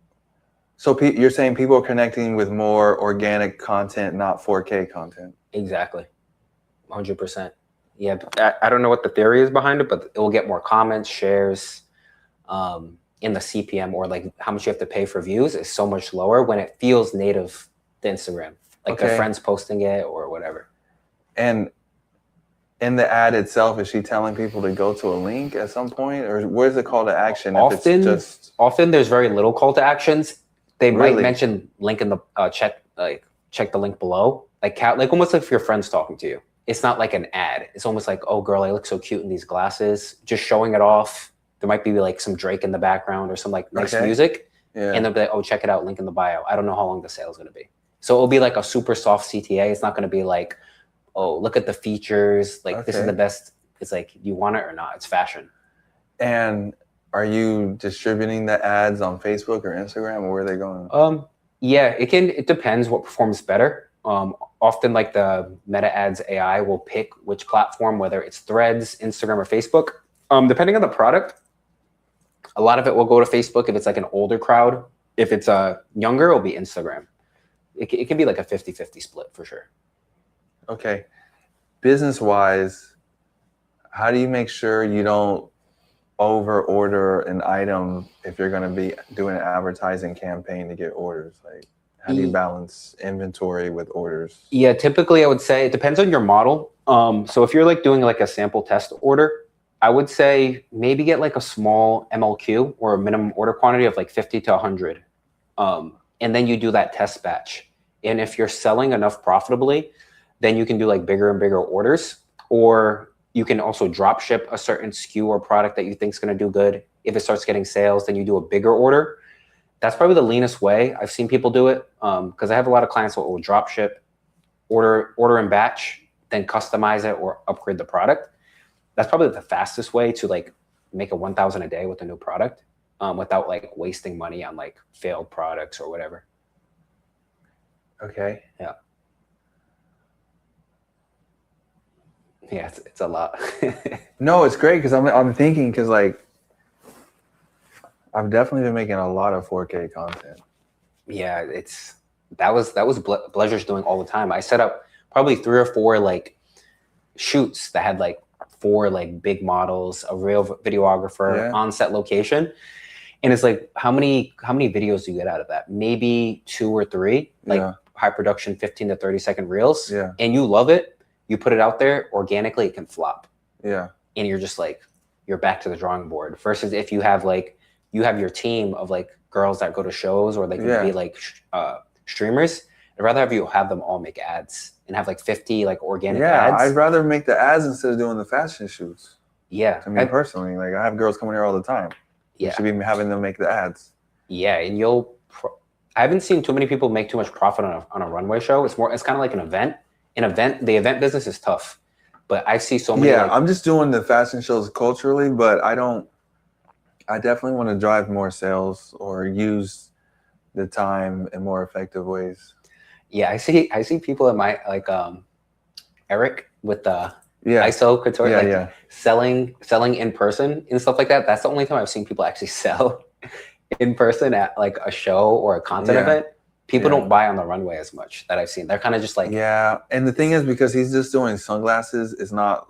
Speaker 1: you're saying people are connecting with more organic content, not 4K content.
Speaker 2: Exactly. 100%. Yeah. I don't know what the theory is behind it, but it will get more comments, shares, in the CPM, or like how much you have to pay for views is so much lower when it feels native to Instagram, like
Speaker 1: Okay.
Speaker 2: a friend's posting it or whatever.
Speaker 1: And in the ad itself, is she telling people to go to a link at some point, or where's the call to action?
Speaker 2: Often, there's very little call to actions. They might
Speaker 1: Really?
Speaker 2: mention link in the check the link below, like almost like if your friend's talking to you. It's not like an ad. It's almost like, oh girl, I look so cute in these glasses. Just showing it off. There might be like some Drake in the background or some like nice
Speaker 1: Okay.
Speaker 2: music,
Speaker 1: Yeah.
Speaker 2: and they'll be like, oh, check it out, link in the bio. I don't know how long the sale is going to be. So it'll be like a super soft CTA. It's not going to be like, oh, look at the features. Like this is
Speaker 1: Okay.
Speaker 2: the best. It's like, do you want it or not? It's fashion.
Speaker 1: And are you distributing the ads on Facebook or Instagram, or where are they going?
Speaker 2: Yeah, it depends what performs better. Often like the Meta Ads AI will pick which platform, whether it's Threads, Instagram, or Facebook. Depending on the product, a lot of it will go to Facebook if it's like an older crowd. If it's younger, it'll be Instagram. It can be like a 50-50 split for sure.
Speaker 1: Okay. Business-wise, how do you make sure you don't over-order an item if you're going to be doing an advertising campaign to get orders? Like, how do you balance inventory with orders?
Speaker 2: Yeah, typically I would say it depends on your model. So if you're like doing like a sample test order, I would say maybe get like a small MLQ or a minimum order quantity of like 50 to 100. And then you do that test batch. And if you're selling enough profitably, then you can do like bigger and bigger orders, or you can also drop ship a certain SKU or product that you think is going to do good. If it starts getting sales, then you do a bigger order. That's probably the leanest way. I've seen people do it because I have a lot of clients that will drop ship, order in batch, then customize it or upgrade the product. That's probably the fastest way to like make a 1,000 a day with a new product without like wasting money on like failed products or whatever.
Speaker 1: Okay.
Speaker 2: Yeah. Yeah, it's a lot.
Speaker 1: No, it's great because I'm thinking, because like I've definitely been making a lot of 4K content.
Speaker 2: Yeah, that was Pleasure's doing all the time. I set up probably 3 or 4 like shoots that had like 4 like big models, a real videographer, on-set location. And it's like, how many videos do you get out of that? Maybe 2 or 3, like high production 15 to 30 second reels.
Speaker 1: Yeah.
Speaker 2: And you love it. You put it out there organically, it can flop.
Speaker 1: Yeah.
Speaker 2: And you're just like, you're back to the drawing board. Versus if you have your team of like girls that go to shows, or they can be like streamers. I'd rather have them all make ads and have like 50 like organic ads.
Speaker 1: I'd rather make the ads instead of doing the fashion shoots.
Speaker 2: Yeah.
Speaker 1: To me personally, like I have girls coming here all the time.
Speaker 2: Yeah.
Speaker 1: You should be having them make the ads.
Speaker 2: Yeah, and I haven't seen too many people make too much profit on a runway show. It's kind of like an event. The event business is tough, but I see so many.
Speaker 1: Yeah, I'm just doing the fashion shows culturally, but I definitely want to drive more sales or use the time in more effective ways.
Speaker 2: Yeah, I see people at my like Eric with the ISO Couture, selling in person and stuff like that. That's the only time I've seen people actually sell in person at like a show or a content event. People don't buy on the runway as much that I've seen. They're kind of just like,
Speaker 1: and the thing is, because he's just doing sunglasses, it's not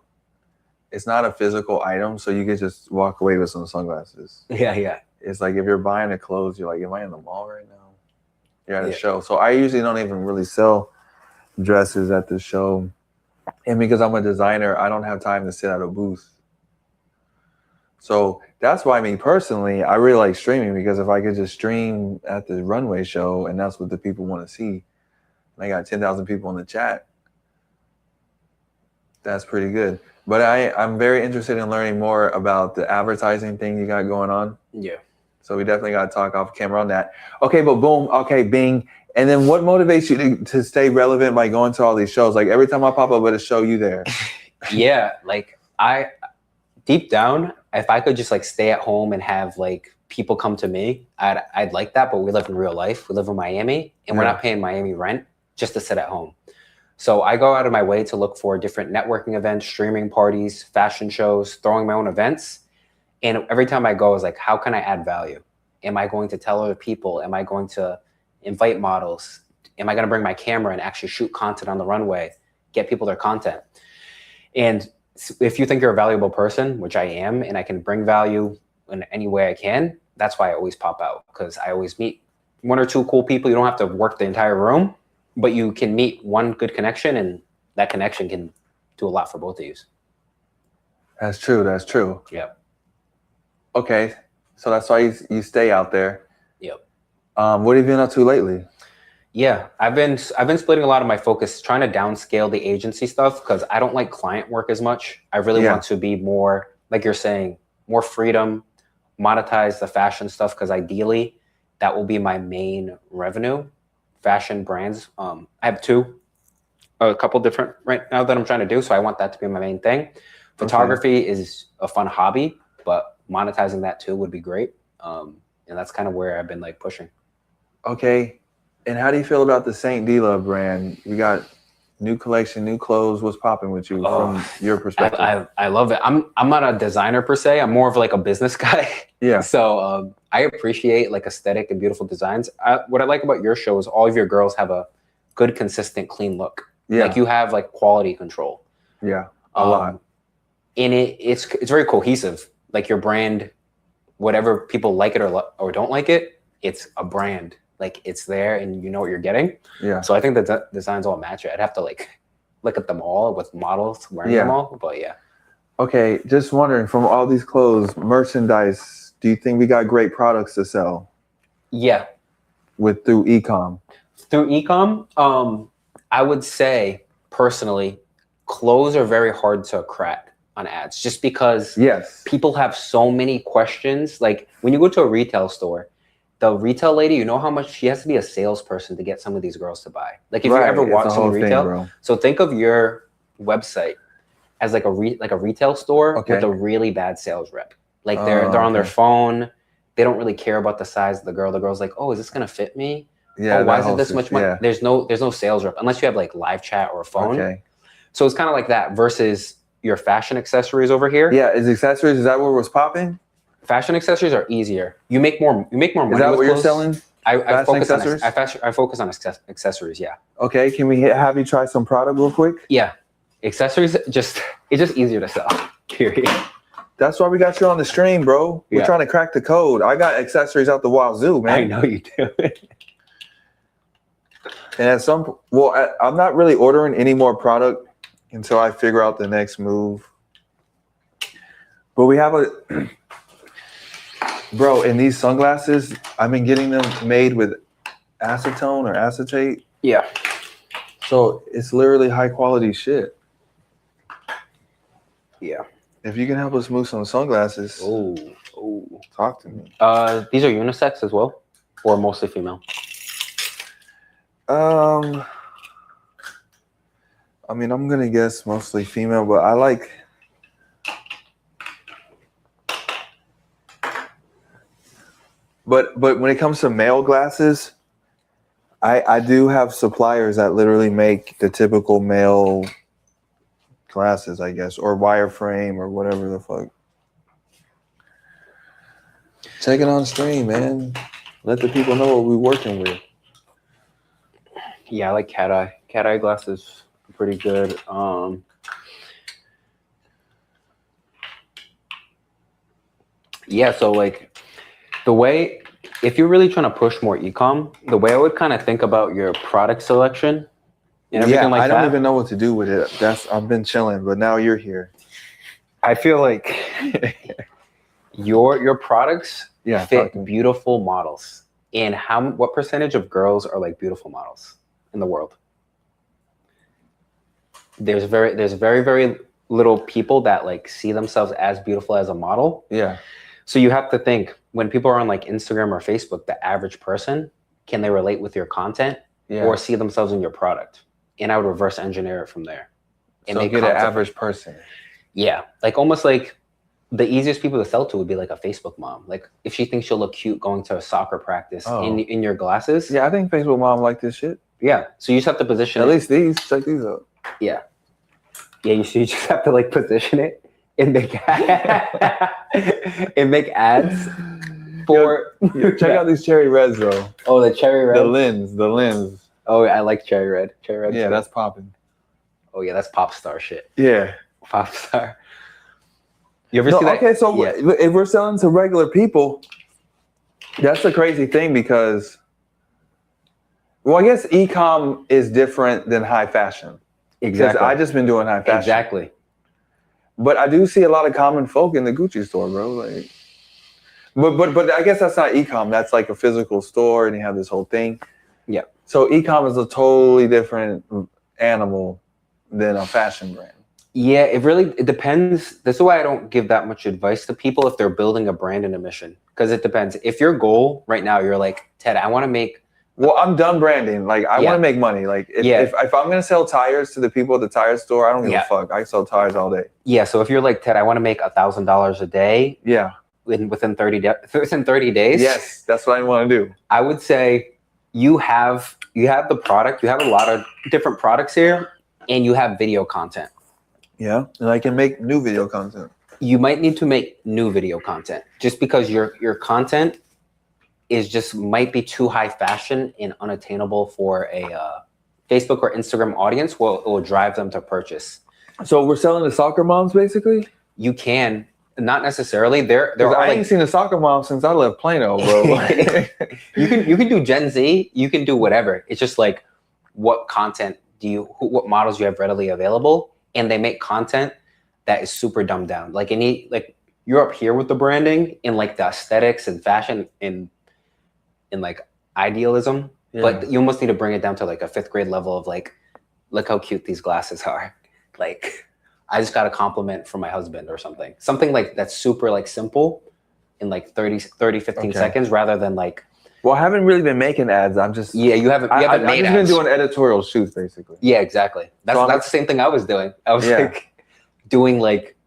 Speaker 1: a physical item, so you could just walk away with some sunglasses.
Speaker 2: Yeah.
Speaker 1: it's like if you're buying the clothes, you're like, am I in the mall right now? You're at a
Speaker 2: Yeah.
Speaker 1: show. So I usually don't even really sell dresses at the show. And because I'm a designer, I don't have time to sit at a booth. So that's why me personally, I really like streaming, because if I could just stream at the runway show and that's what the people want to see, and I got 10,000 people in the chat, that's pretty good. But I'm very interested in learning more about the advertising thing you got going on.
Speaker 2: Yeah.
Speaker 1: So we definitely got to talk off camera on that. Okay, but boom. Okay, bing. And then what motivates you to stay relevant by going to all these shows? Like every time I pop up at a show, you there.
Speaker 2: Yeah, like I deep down, if I could just like stay at home and have like people come to me, I'd like that. But we live in real life. We live in Miami, and we're
Speaker 1: Yeah.
Speaker 2: not paying Miami rent just to sit at home. So I go out of my way to look for different networking events, streaming parties, fashion shows, throwing my own events. And every time I go, is like, how can I add value? Am I going to tell other people? Am I going to invite models? Am I going to bring my camera and actually shoot content on the runway, get people their content? And if you think you're a valuable person, which I am, and I can bring value in any way I can, that's why I always pop out, because I always meet one or two cool people. You don't have to work the entire room, but you can meet one good connection, and that connection can do a lot for both of you.
Speaker 1: That's true. That's true.
Speaker 2: Yep.
Speaker 1: Okay, so that's why you stay out there.
Speaker 2: Yep.
Speaker 1: What have you been up to lately?
Speaker 2: Yeah, I've been splitting a lot of my focus, trying to downscale the agency stuff, because I don't like client work as much. I really want to be more, like you're saying, more freedom, monetize the fashion stuff, because ideally that will be my main revenue. Fashion brands. I have a couple different right now that I'm trying to do, so I want that to be my main thing. Photography is a fun hobby, but monetizing that too would be great. And that's kind of where I've been like pushing.
Speaker 1: Okay. And how do you feel about the Saint Dila brand? We got new collection, new clothes. What's popping with you from your perspective?
Speaker 2: I love it. I'm not a designer per se. I'm more of like a business guy.
Speaker 1: Yeah.
Speaker 2: So I appreciate like aesthetic and beautiful designs. What I like about your show is all of your girls have a good, consistent, clean look.
Speaker 1: Yeah.
Speaker 2: Like you have like quality control.
Speaker 1: Yeah. A lot.
Speaker 2: And it's very cohesive. Like your brand, whatever people like it or don't like it, it's a brand. Like it's there and you know what you're getting.
Speaker 1: Yeah.
Speaker 2: So I think the designs all match it. I'd have to like look at them all with models wearing them all. But yeah.
Speaker 1: Okay, just wondering, from all these clothes, merchandise, do you think we got great products to sell?
Speaker 2: Yeah.
Speaker 1: Through ecom?
Speaker 2: Through ecom, I would say personally, clothes are very hard to crack on ads, just because people have so many questions. Like when you go to a retail store, the retail lady, you know how much she has to be a salesperson to get some of these girls to buy. Like if you ever watch some retail, so think of your website as like a retail store with a really bad sales rep. Like they're on their phone, they don't really care about the size of the girl. The girl's like, oh, is this gonna fit me?
Speaker 1: Yeah.
Speaker 2: Oh, why is it this much money? Yeah. There's no sales rep unless you have like live chat or a phone.
Speaker 1: Okay.
Speaker 2: So it's kind of like that versus your fashion accessories over here.
Speaker 1: Yeah, is that what was popping?
Speaker 2: Fashion accessories are easier. You make more money.
Speaker 1: Is that
Speaker 2: with
Speaker 1: what you're
Speaker 2: clothes.
Speaker 1: selling?
Speaker 2: I focus on accessories. Yeah.
Speaker 1: Okay, can we have you try some product real quick?
Speaker 2: Yeah, accessories it's just easier to sell. Period.
Speaker 1: That's why we got you on the stream, bro. We're trying to crack the code. I got accessories out the wazoo, man.
Speaker 2: I know you do.
Speaker 1: And at I'm not really ordering any more product until I figure out the next move. But we have bro, and these sunglasses, I've been getting them made with acetone or acetate.
Speaker 2: Yeah.
Speaker 1: So it's literally high quality shit.
Speaker 2: Yeah.
Speaker 1: If you can help us move some sunglasses, talk to me.
Speaker 2: These are unisex as well, or mostly female?
Speaker 1: I mean, I'm gonna guess mostly female, but I like. But when it comes to male glasses, I do have suppliers that literally make the typical male glasses, I guess, or wireframe or whatever the fuck. Take it on stream, man. Let the people know what we're working with.
Speaker 2: Yeah, I like cat eye. Cat eye glasses are pretty good. Yeah, so like The way, if you're really trying to push more e-com, the way I would kind of think about your product selection and everything like
Speaker 1: I
Speaker 2: that.
Speaker 1: don't even know what to do with it. I've been chilling, but now you're here.
Speaker 2: I feel like your products
Speaker 1: Yeah,
Speaker 2: fit beautiful models. And what percentage of girls are like beautiful models in the world? There's very, very little people that like see themselves as beautiful as a model.
Speaker 1: Yeah.
Speaker 2: So you have to think, when people are on like Instagram or Facebook, the average person, can they relate with your content or see themselves in your product? And I would reverse engineer it from there. And
Speaker 1: So
Speaker 2: make
Speaker 1: get an
Speaker 2: content.
Speaker 1: average person.
Speaker 2: Yeah, like almost like the easiest people to sell to would be like a Facebook mom. Like if she thinks she'll look cute going to a soccer practice in your glasses.
Speaker 1: Yeah, I think Facebook mom like this shit.
Speaker 2: Yeah, so you just have to position
Speaker 1: At
Speaker 2: it.
Speaker 1: least these. Check these out.
Speaker 2: Yeah, you just have to like position it and make and make ads for.
Speaker 1: Check out these cherry reds though.
Speaker 2: Oh, the cherry red.
Speaker 1: The lens.
Speaker 2: Oh, I like cherry red. Cherry red.
Speaker 1: Yeah, that's popping.
Speaker 2: Oh yeah, that's pop star shit.
Speaker 1: Yeah.
Speaker 2: Pop star. You ever see that?
Speaker 1: Okay, so if we're selling to regular people, that's a crazy thing because, well, I guess e-com is different than high fashion.
Speaker 2: Exactly.
Speaker 1: I just been doing high fashion.
Speaker 2: Exactly.
Speaker 1: But I do see a lot of common folk in the Gucci store, bro. Like, but I guess that's not e-com. That's like a physical store, and you have this whole thing.
Speaker 2: Yeah.
Speaker 1: So e-com is a totally different animal than a fashion brand.
Speaker 2: Yeah, it depends. That's why I don't give that much advice to people if they're building a brand and a mission. Because it depends. If your goal right now, you're like, Ted, I want to make.
Speaker 1: Well, I'm done branding. Like, I want to make money. Like, if I'm going to sell tires to the people at the tire store, I don't give a fuck. I sell tires all day.
Speaker 2: Yeah, so if you're like, Ted, I want to make $1,000 a day.
Speaker 1: Yeah.
Speaker 2: Within 30 days.
Speaker 1: Yes, that's what I want to do.
Speaker 2: I would say you have the product. You have a lot of different products here, and you have video content.
Speaker 1: Yeah, and I can make new video content.
Speaker 2: You might need to make new video content just because your content is just might be too high fashion and unattainable for a Facebook or Instagram audience. It will drive them to purchase.
Speaker 1: So we're selling to soccer moms, basically.
Speaker 2: You can, not necessarily.
Speaker 1: I ain't seen a soccer mom since I left Plano, bro.
Speaker 2: you can do Gen Z. You can do whatever. It's just like what content what models you have readily available. And they make content that is super dumbed down. Like you're up here with the branding and like the aesthetics and fashion and like idealism, but you almost need to bring it down to like a 5th grade level of like, look how cute these glasses are. Like I just got a compliment from my husband or something. Something like that's super like simple in like 15 seconds rather than like.
Speaker 1: Well, I haven't really been making ads. I'm just
Speaker 2: you haven't made
Speaker 1: I've just
Speaker 2: ads.
Speaker 1: been doing editorial shoots basically.
Speaker 2: Yeah, exactly. That's the same thing I was doing. I was like doing like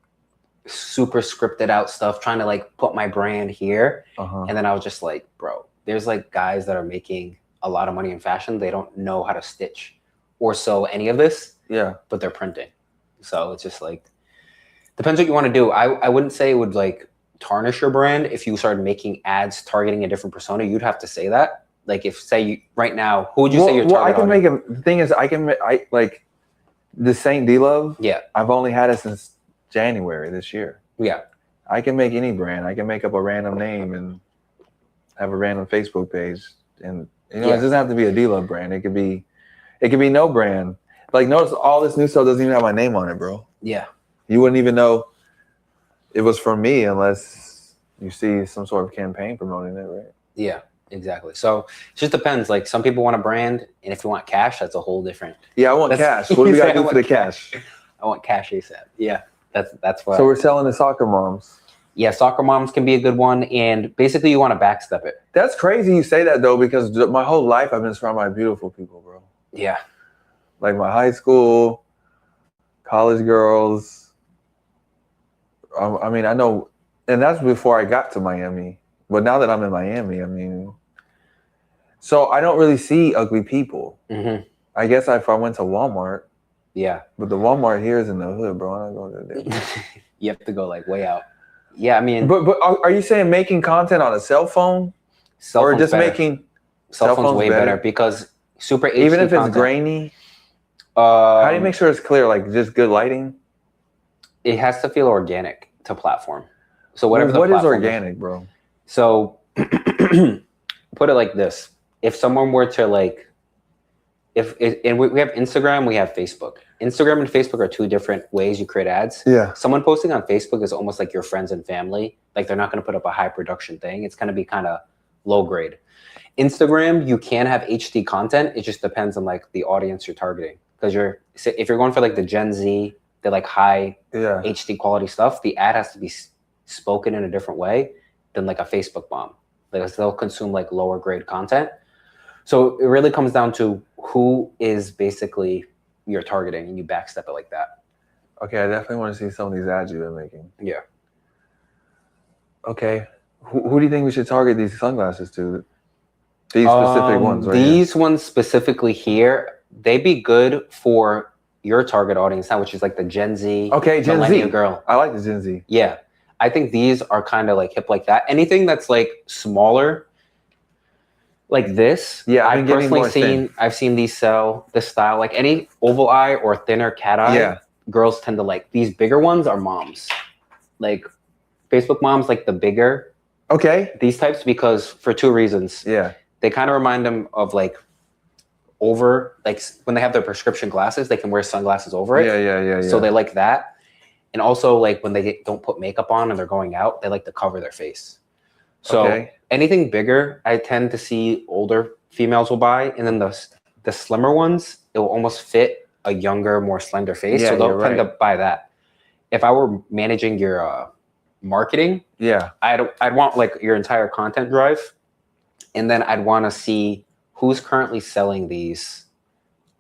Speaker 2: super scripted out stuff, trying to like put my brand here, and then I was just like, bro, there's like guys that are making a lot of money in fashion. They don't know how to stitch or sew any of this. Yeah, but they're printing. So it's just like depends what you want to do. I wouldn't say it would like tarnish your brand if you started making ads targeting a different persona. You'd have to say that. Like if right now, who would you say your target?
Speaker 1: Well, I can make the thing is I like the Saint D Love. Yeah, I've only had it since January this year. Yeah, I can make any brand. I can make up a random name and have a random Facebook page, and it doesn't have to be a D Love brand. It could be no brand. Like notice all this new stuff doesn't even have my name on it, bro. Yeah, you wouldn't even know it was from me unless you see some sort of campaign promoting it, right? Yeah, exactly. So it just depends. Like some people want a brand, and if you want cash, that's a whole different. Yeah, I want cash. What do we got to do for the cash? I want cash ASAP. Yeah, that's what. So we're selling to soccer moms. Yeah, soccer moms can be a good one, and basically you want to backstep it. That's crazy you say that though, because my whole life I've been surrounded by beautiful people, bro. Yeah, like my high school, college girls. I mean, I know, and that's before I got to Miami. But now that I'm in Miami, I mean, so I don't really see ugly people. Mm-hmm. I guess if I went to Walmart. Yeah. But the Walmart here is in the hood, bro. I'm not going to there. You have to go like way out. Yeah, I mean. But are you saying making content on a cell phone? Or just better. Making. Cell phone's way better because super HD even if content, it's grainy. How do you make sure it's clear? Like just good lighting? It has to feel organic to platform. So whatever. What is organic, bro? So
Speaker 2: put it like this: if someone were to like, and we have Instagram, we have Facebook. Instagram and Facebook are two different ways you create ads.
Speaker 1: Yeah.
Speaker 2: Someone posting on Facebook is almost like your friends and family. Like they're not going to put up a high production thing. It's going to be kind of low grade. Instagram, you can have HD content. It just depends on like the audience you're targeting. Because if you're going for like the Gen Z, the like high HD quality stuff, the ad has to be spoken in a different way than like a Facebook bomb. Like they'll consume like lower grade content. So it really comes down to who is basically you're targeting, and you backstep it like that.
Speaker 1: Okay, I definitely want to see some of these ads you've been making.
Speaker 2: Yeah.
Speaker 1: Okay, who do you think we should target these sunglasses to? These specific ones, right?
Speaker 2: These ones specifically here, they'd be good for your target audience now, which is like the Gen Z,
Speaker 1: okay, Gen
Speaker 2: millennial
Speaker 1: Z
Speaker 2: girl.
Speaker 1: I like the Gen Z.
Speaker 2: Yeah, I think these are kind of like hip like that. Anything that's like smaller, like this.
Speaker 1: Yeah,
Speaker 2: I've seen these sell this style. Like any oval eye or thinner cat eye.
Speaker 1: Yeah.
Speaker 2: Girls tend to like. These bigger ones are moms, like Facebook moms, like the bigger.
Speaker 1: Okay.
Speaker 2: These types, because for two reasons.
Speaker 1: Yeah.
Speaker 2: They kind of remind them of like when they have their prescription glasses, they can wear sunglasses over it.
Speaker 1: Yeah.
Speaker 2: So they like that. And also like when they don't put makeup on and they're going out, they like to cover their face. So anything bigger, I tend to see older females will buy. And then the slimmer ones, it will almost fit a younger, more slender face.
Speaker 1: Yeah,
Speaker 2: so they'll
Speaker 1: you're
Speaker 2: tend
Speaker 1: right.
Speaker 2: to buy that. If I were managing your marketing, I'd want like your entire content drive. And then I'd want to see who's currently selling these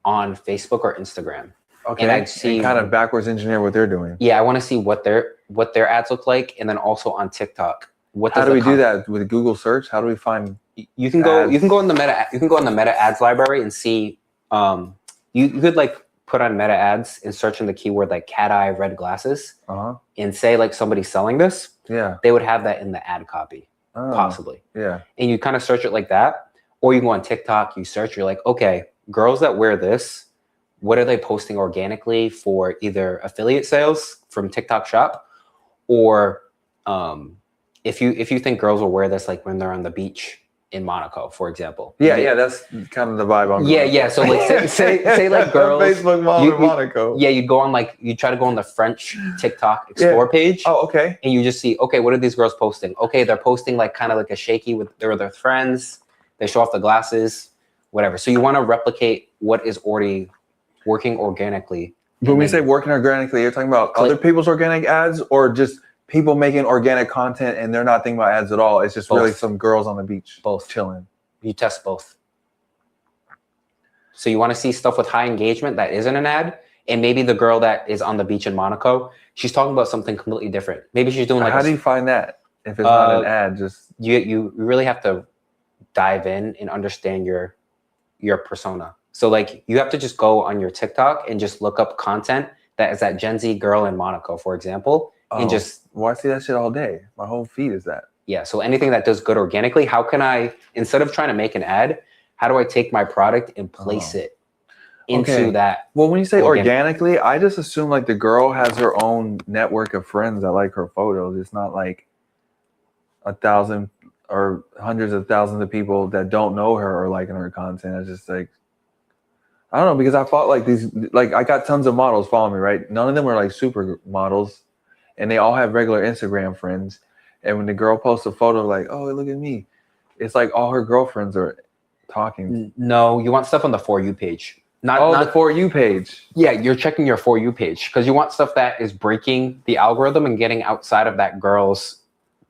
Speaker 2: on Facebook or Instagram.
Speaker 1: Okay.
Speaker 2: And I'd see
Speaker 1: and kind of backwards engineer what they're doing.
Speaker 2: Yeah, I want to see what their ads look like, and then also on TikTok.
Speaker 1: How do we do that with Google search? How do we find?
Speaker 2: You can go in the Meta Ads library and see. You could like put on Meta Ads and search in the keyword like cat eye red glasses, and say like somebody's selling this.
Speaker 1: Yeah.
Speaker 2: They would have that in the ad copy. Possibly.
Speaker 1: Yeah.
Speaker 2: And you kind of search it like that. Or you go on TikTok, you search, you're like, okay, girls that wear this, what are they posting organically for either affiliate sales from TikTok Shop, or if you think girls will wear this like when they're on the beach in Monaco, for example.
Speaker 1: Yeah, that's kind of the vibe I'm going.
Speaker 2: Yeah. So like say like girls
Speaker 1: Facebook mom in Monaco.
Speaker 2: Yeah, you go on you try to go on the French TikTok Explore page.
Speaker 1: Oh, okay.
Speaker 2: And you just see, okay, what are these girls posting? Okay, they're posting like kind of like a shaky with their friends. They show off the glasses, whatever. So you want to replicate what is already working organically.
Speaker 1: When we say working organically, you're talking about other people's organic ads, or just people making organic content and they're not thinking about ads at all? It's just really some girls on the beach,
Speaker 2: both
Speaker 1: chilling.
Speaker 2: You test both. So you want to see stuff with high engagement that isn't an ad, and maybe the girl that is on the beach in Monaco, she's talking about something completely different. Maybe she's doing like.
Speaker 1: How do you find that if it's not an ad? Just
Speaker 2: you really have to dive in and understand your persona. So like you have to just go on your TikTok and just look up content that is that Gen Z girl in Monaco, for example, and just.
Speaker 1: Well, I see that shit all day. My whole feed is that.
Speaker 2: Yeah. So anything that does good organically, how can I, instead of trying to make an ad, how do I take my product and place it into that?
Speaker 1: Well, when you say organically, I just assume like the girl has her own network of friends that like her photos. It's not like 1,000 or hundreds of thousands of people that don't know her or liking her content. It's just like, I don't know, because I thought like these, like I got tons of models following me, right? None of them are like super models, and they all have regular Instagram friends. And when the girl posts a photo, like, oh, look at me, it's like all her girlfriends are talking.
Speaker 2: No, you want stuff on the For You page.
Speaker 1: Not the For You page.
Speaker 2: Yeah, you're checking your For You page because you want stuff that is breaking the algorithm and getting outside of that girl's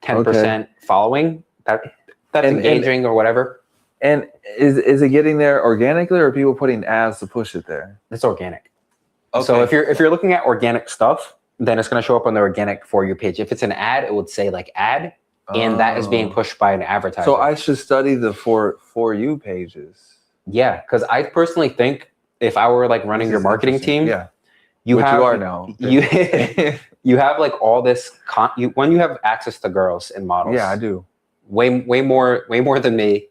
Speaker 2: 10% following. That's engaging or whatever.
Speaker 1: And is it getting there organically, or are people putting ads to push it there?
Speaker 2: It's organic. Okay. So if you're looking at organic stuff, then it's going to show up on the organic For You page. If it's an ad, it would say like ad, and that is being pushed by an advertiser. So
Speaker 1: I should study the For You pages.
Speaker 2: Yeah, because I personally think if I were like running your marketing team, you are now. You have like all this when you have access to girls and models.
Speaker 1: Yeah, I do.
Speaker 2: Way more than me,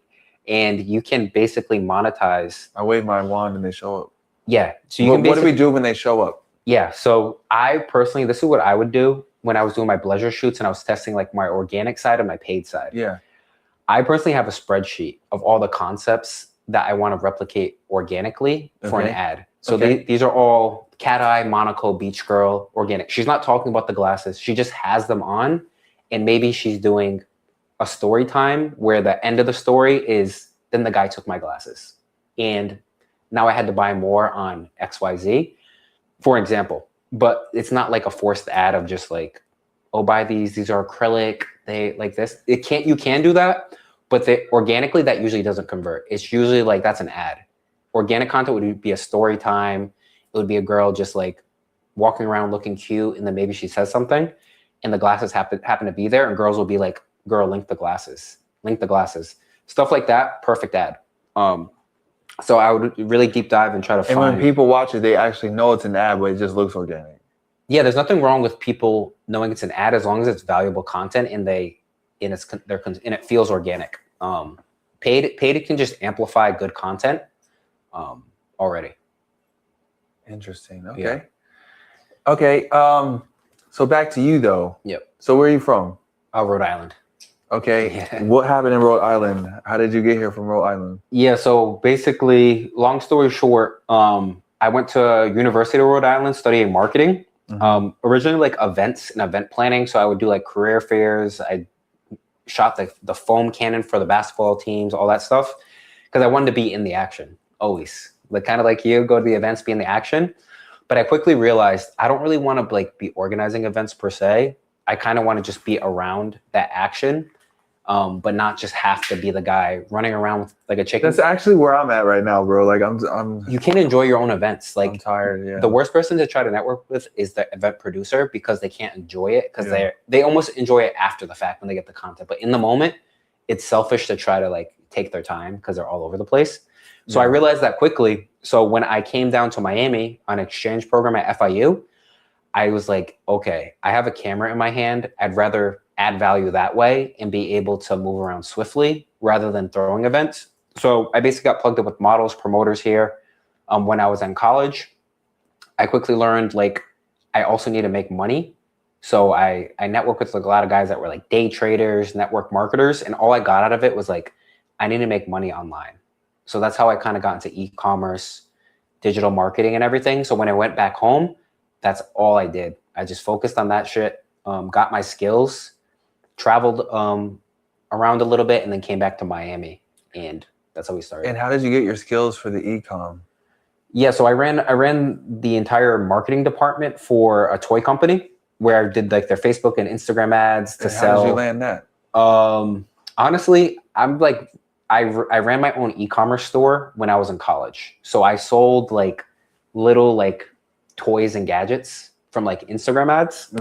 Speaker 2: and you can basically monetize.
Speaker 1: I wave my wand and they show up.
Speaker 2: Yeah. So
Speaker 1: what do we do when they show up?
Speaker 2: Yeah. So I personally, this is what I would do when I was doing my pleasure shoots and I was testing like my organic side and my paid side.
Speaker 1: Yeah.
Speaker 2: I personally have a spreadsheet of all the concepts that I want to replicate organically for an
Speaker 1: Okay.
Speaker 2: ad. So
Speaker 1: Okay.
Speaker 2: these are all cat eye, Monaco, beach girl, organic. She's not talking about the glasses. She just has them on, and maybe she's doing a story time where the end of the story is then the guy took my glasses, and now I had to buy more on XYZ, for example. But it's not like a forced ad of just like, oh, buy these are acrylic, they like this. You can do that, but organically that usually doesn't convert. It's usually like that's an ad. Organic content would be a story time. It would be a girl just like walking around looking cute, and then maybe she says something, and the glasses happen to be there, and girls will be like, girl, link the glasses, stuff like that. Perfect ad. So I would really deep dive and try to
Speaker 1: And
Speaker 2: find.
Speaker 1: when people watch it, they actually know it's an ad, but it just looks organic.
Speaker 2: Yeah, there's nothing wrong with people knowing it's an ad as long as it's valuable content and it feels organic. Paid it can just amplify good content already.
Speaker 1: Interesting. Okay.
Speaker 2: Yeah.
Speaker 1: Okay. So back to you though.
Speaker 2: Yep.
Speaker 1: So where are you from?
Speaker 2: Rhode Island.
Speaker 1: Okay.
Speaker 2: Yeah.
Speaker 1: What happened in Rhode Island? How did you get here from Rhode Island?
Speaker 2: Yeah, so basically, long story short, I went to University of Rhode Island studying marketing. Originally like events and event planning. So I would do like career fairs. I shot the foam cannon for the basketball teams, all that stuff. Because I wanted to be in the action always. Like kind of like you, go to the events, be in the action. But I quickly realized I don't really want to like be organizing events per se. I kind of want to just be around that action. But not just have to be the guy running around with like a chicken.
Speaker 1: That's actually where I'm at right now, bro. Like I'm
Speaker 2: You can enjoy your own events. Like
Speaker 1: I'm tired. Yeah.
Speaker 2: the worst person to try to network with is the event producer because they can't enjoy it because
Speaker 1: Yeah.
Speaker 2: they almost enjoy it after the fact when they get the content. But in the moment, it's selfish to try to like take their time because they're all over the place. So I
Speaker 1: Yeah.
Speaker 2: realized that quickly. So when I came down to Miami on an exchange program at FIU, I was like, okay, I have a camera in my hand. I'd rather add value that way and be able to move around swiftly rather than throwing events. So I basically got plugged in with models, promoters here. When I was in college, I quickly learned like I also need to make money. So I networked with like a lot of guys that were like day traders, network marketers, and all I got out of it was like, I need to make money online. So that's how I kind of got into e-commerce, digital marketing and everything. So when I went back home, that's all I did. I just focused on that shit, got my skills, traveled around a little bit, and then came back to Miami, and that's how we started.
Speaker 1: And how did you get your skills for the e-com?
Speaker 2: Yeah, so I ran the entire marketing department for a toy company where I did like their Facebook and Instagram ads to
Speaker 1: And
Speaker 2: sell.
Speaker 1: How did you land that?
Speaker 2: Honestly, I'm like I ran my own e-commerce store when I was in college. So I sold like little like toys and gadgets from like Instagram ads.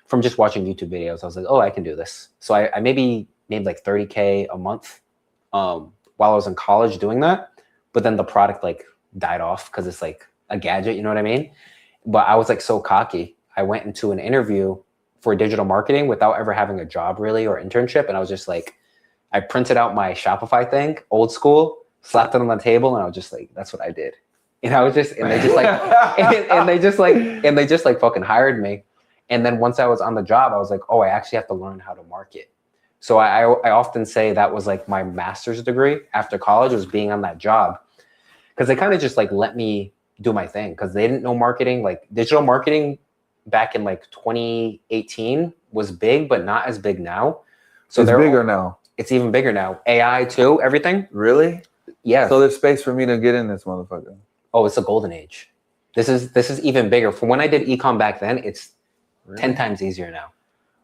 Speaker 2: From just watching YouTube videos. I was like, oh, I can do this. So I maybe made like $30K a month while I was in college doing that. But then the product like died off because it's like a gadget, you know what I mean? But I was like so cocky. I went into an interview for digital marketing without ever having a job really or internship. And I was just like, I printed out my Shopify thing, old school, slapped it on the table, and I was just like, that's what I did. And I was just, and they just like, and they just like fucking hired me. And then once I was on the job, I was like, oh, I actually have to learn how to market. So I often say that was like my master's degree after college was being on that job. Because they kind of just like let me do my thing because they didn't know marketing. Like digital marketing back in like 2018 was big, but not as big now. So
Speaker 1: It's bigger now.
Speaker 2: It's even bigger now. AI too, everything.
Speaker 1: Really?
Speaker 2: Yeah.
Speaker 1: So there's space for me to get in this motherfucker.
Speaker 2: Oh, it's a golden age. This is even bigger. From when I did ecom back then, it's 10 times easier now.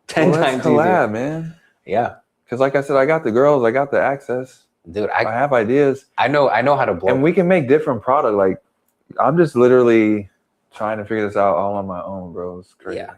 Speaker 2: 10
Speaker 1: Well,
Speaker 2: times
Speaker 1: let's collab,
Speaker 2: easier.
Speaker 1: man.
Speaker 2: Yeah.
Speaker 1: Because like I said, I got the girls, I got the access.
Speaker 2: Dude,
Speaker 1: I have ideas.
Speaker 2: I know how to blow.
Speaker 1: And we can make different product. Like I'm just literally trying to figure this out all on my own, bro. It's crazy.
Speaker 2: Yeah.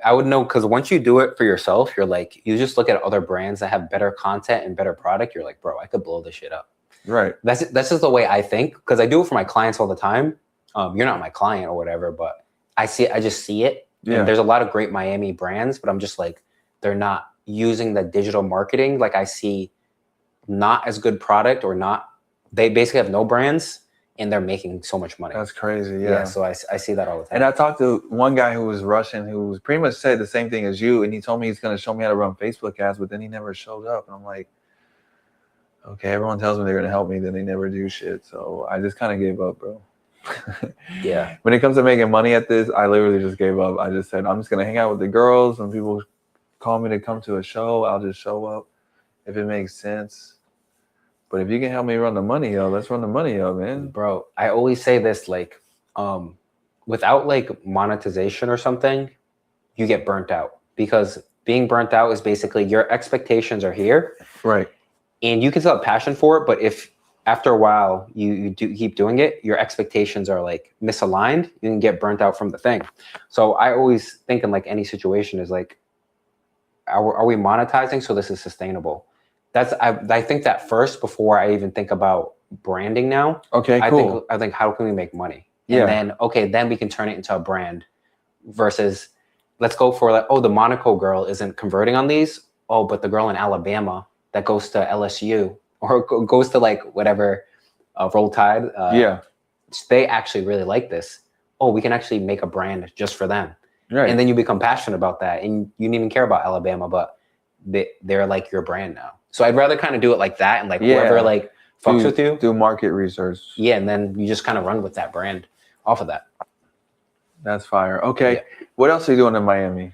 Speaker 2: I would know because once you do it for yourself, you're like, you just look at other brands that have better content and better product. You're like, bro, I could blow this shit up.
Speaker 1: Right.
Speaker 2: That's just the way I think because I do it for my clients all the time. You're not my client or whatever, but I just see it.
Speaker 1: Yeah.
Speaker 2: And there's a lot of great Miami brands, but I'm just like, they're not using the digital marketing. Like I see not as good product or not, they basically have no brands and they're making so much money.
Speaker 1: That's crazy.
Speaker 2: Yeah. So I see that all the time.
Speaker 1: And I talked to one guy who was Russian who was pretty much said the same thing as you. And he told me he's going to show me how to run Facebook ads, but then he never showed up. And I'm like, okay, everyone tells me they're gonna help me, then they never do shit. So I just kind of gave up, bro.
Speaker 2: Yeah.
Speaker 1: When it comes to making money at this, I literally just gave up. I just said I'm just gonna hang out with the girls. When people call me to come to a show, I'll just show up if it makes sense. But if you can help me run the money, yo, let's run the money, yo, man.
Speaker 2: Bro, I always say this, like, without like monetization or something, you get burnt out, because being burnt out is basically your expectations are here
Speaker 1: Right.
Speaker 2: and you can still have passion for it, but if after a while you do keep doing it, your expectations are like misaligned, you can get burnt out from the thing. So I always think in like any situation is like, are we monetizing so this is sustainable? I think that first before I even think about branding now.
Speaker 1: Okay, cool.
Speaker 2: I think how can we make money?
Speaker 1: Yeah.
Speaker 2: And then we can turn it into a brand versus let's go for like, oh, the Monaco girl isn't converting on these. Oh, but the girl in Alabama that goes to LSU or goes to like whatever Roll Tide.
Speaker 1: Yeah.
Speaker 2: They actually really like this. Oh, we can actually make a brand just for them.
Speaker 1: Right.
Speaker 2: And then you become passionate about that, and you didn't even care about Alabama, but they're like your brand now. So I'd rather kind of do it like that, and like whoever like fucks with you,
Speaker 1: do market research.
Speaker 2: yeah, and then you just kind of run with that brand off of that.
Speaker 1: That's fire. Okay,
Speaker 2: Yeah.
Speaker 1: What else are you doing in Miami?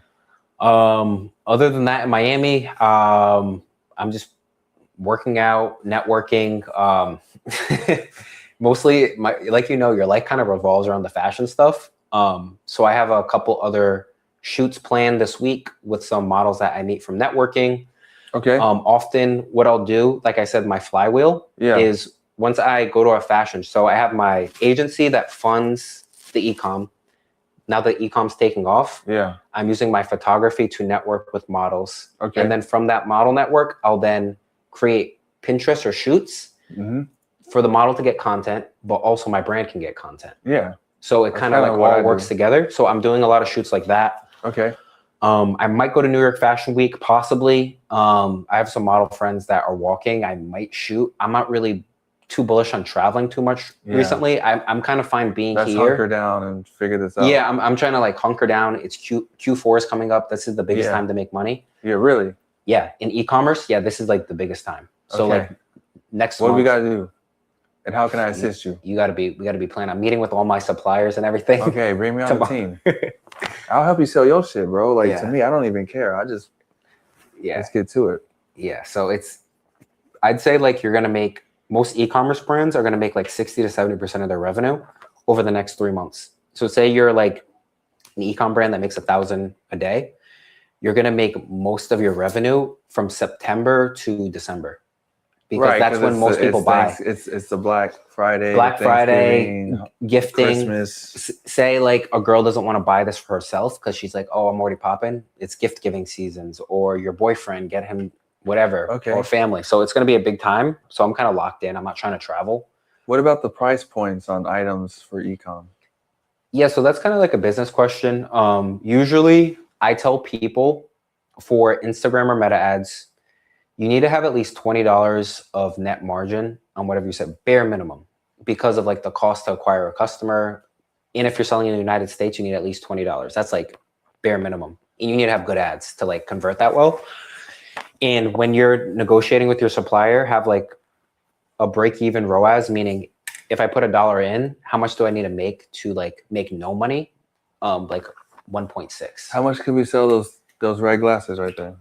Speaker 2: Other than that, in Miami, I'm just working out, networking. Mostly, like your life kind of revolves around the fashion stuff. So I have a couple other shoots planned this week with some models that I meet from networking.
Speaker 1: Okay.
Speaker 2: Often what I'll do, like I said, my flywheel is once I go to a fashion. So I have my agency that funds the e-com. Now that e-com's taking off, I'm using my photography to network with models.
Speaker 1: Okay.
Speaker 2: And then from that model network, I'll then create Pinterest or shoots for the model to get content, but also my brand can get content.
Speaker 1: Yeah.
Speaker 2: So it kind of like all works together. So I'm doing a lot of shoots like that.
Speaker 1: Okay.
Speaker 2: I might go to New York Fashion Week, possibly. I have some model friends that are walking. I might shoot. I'm not really too bullish on traveling too much recently. I'm kind of fine being
Speaker 1: Let's
Speaker 2: here.
Speaker 1: hunker down and figure this out.
Speaker 2: Yeah, I'm trying to like hunker down. It's Q4 is coming up. This is the biggest time to make money.
Speaker 1: Yeah, really?
Speaker 2: Yeah, in e-commerce, yeah, this is like the biggest time. So like next month.
Speaker 1: What do we got to do? And how can I assist you?
Speaker 2: We got to be planning. I'm meeting with all my suppliers and everything.
Speaker 1: Okay, bring me on the team. I'll help you sell your shit, bro. Like to me, I don't even care. I just let's get to it.
Speaker 2: Yeah, so I'd say like you're gonna make most e-commerce brands are gonna make like 60 to 70% of their revenue over the next 3 months. So say you're like an e-com brand that makes 1,000 a day, you're gonna make most of your revenue from September to December. Because that's when most people buy.
Speaker 1: It's the Black Friday,
Speaker 2: gifting,
Speaker 1: Christmas.
Speaker 2: Say like a girl doesn't want to buy this for herself because she's like, oh, I'm already popping. It's gift giving seasons, or your boyfriend, get him whatever, or family. So it's going to be a big time. So I'm kind of locked in. I'm not trying to travel.
Speaker 1: What about the price points on items for e-com?
Speaker 2: Yeah, so that's kind of like a business question. Usually I tell people for Instagram or Meta ads, you need to have at least $20 of net margin on whatever you said, bare minimum, because of like the cost to acquire a customer. And if you're selling in the United States, you need at least $20. That's like bare minimum. And you need to have good ads to like convert that well. And when you're negotiating with your supplier, have like a break-even ROAS, meaning if I put $1 in, how much do I need to make to like make no money? Like 1.6.
Speaker 1: How much could we sell those red glasses right there?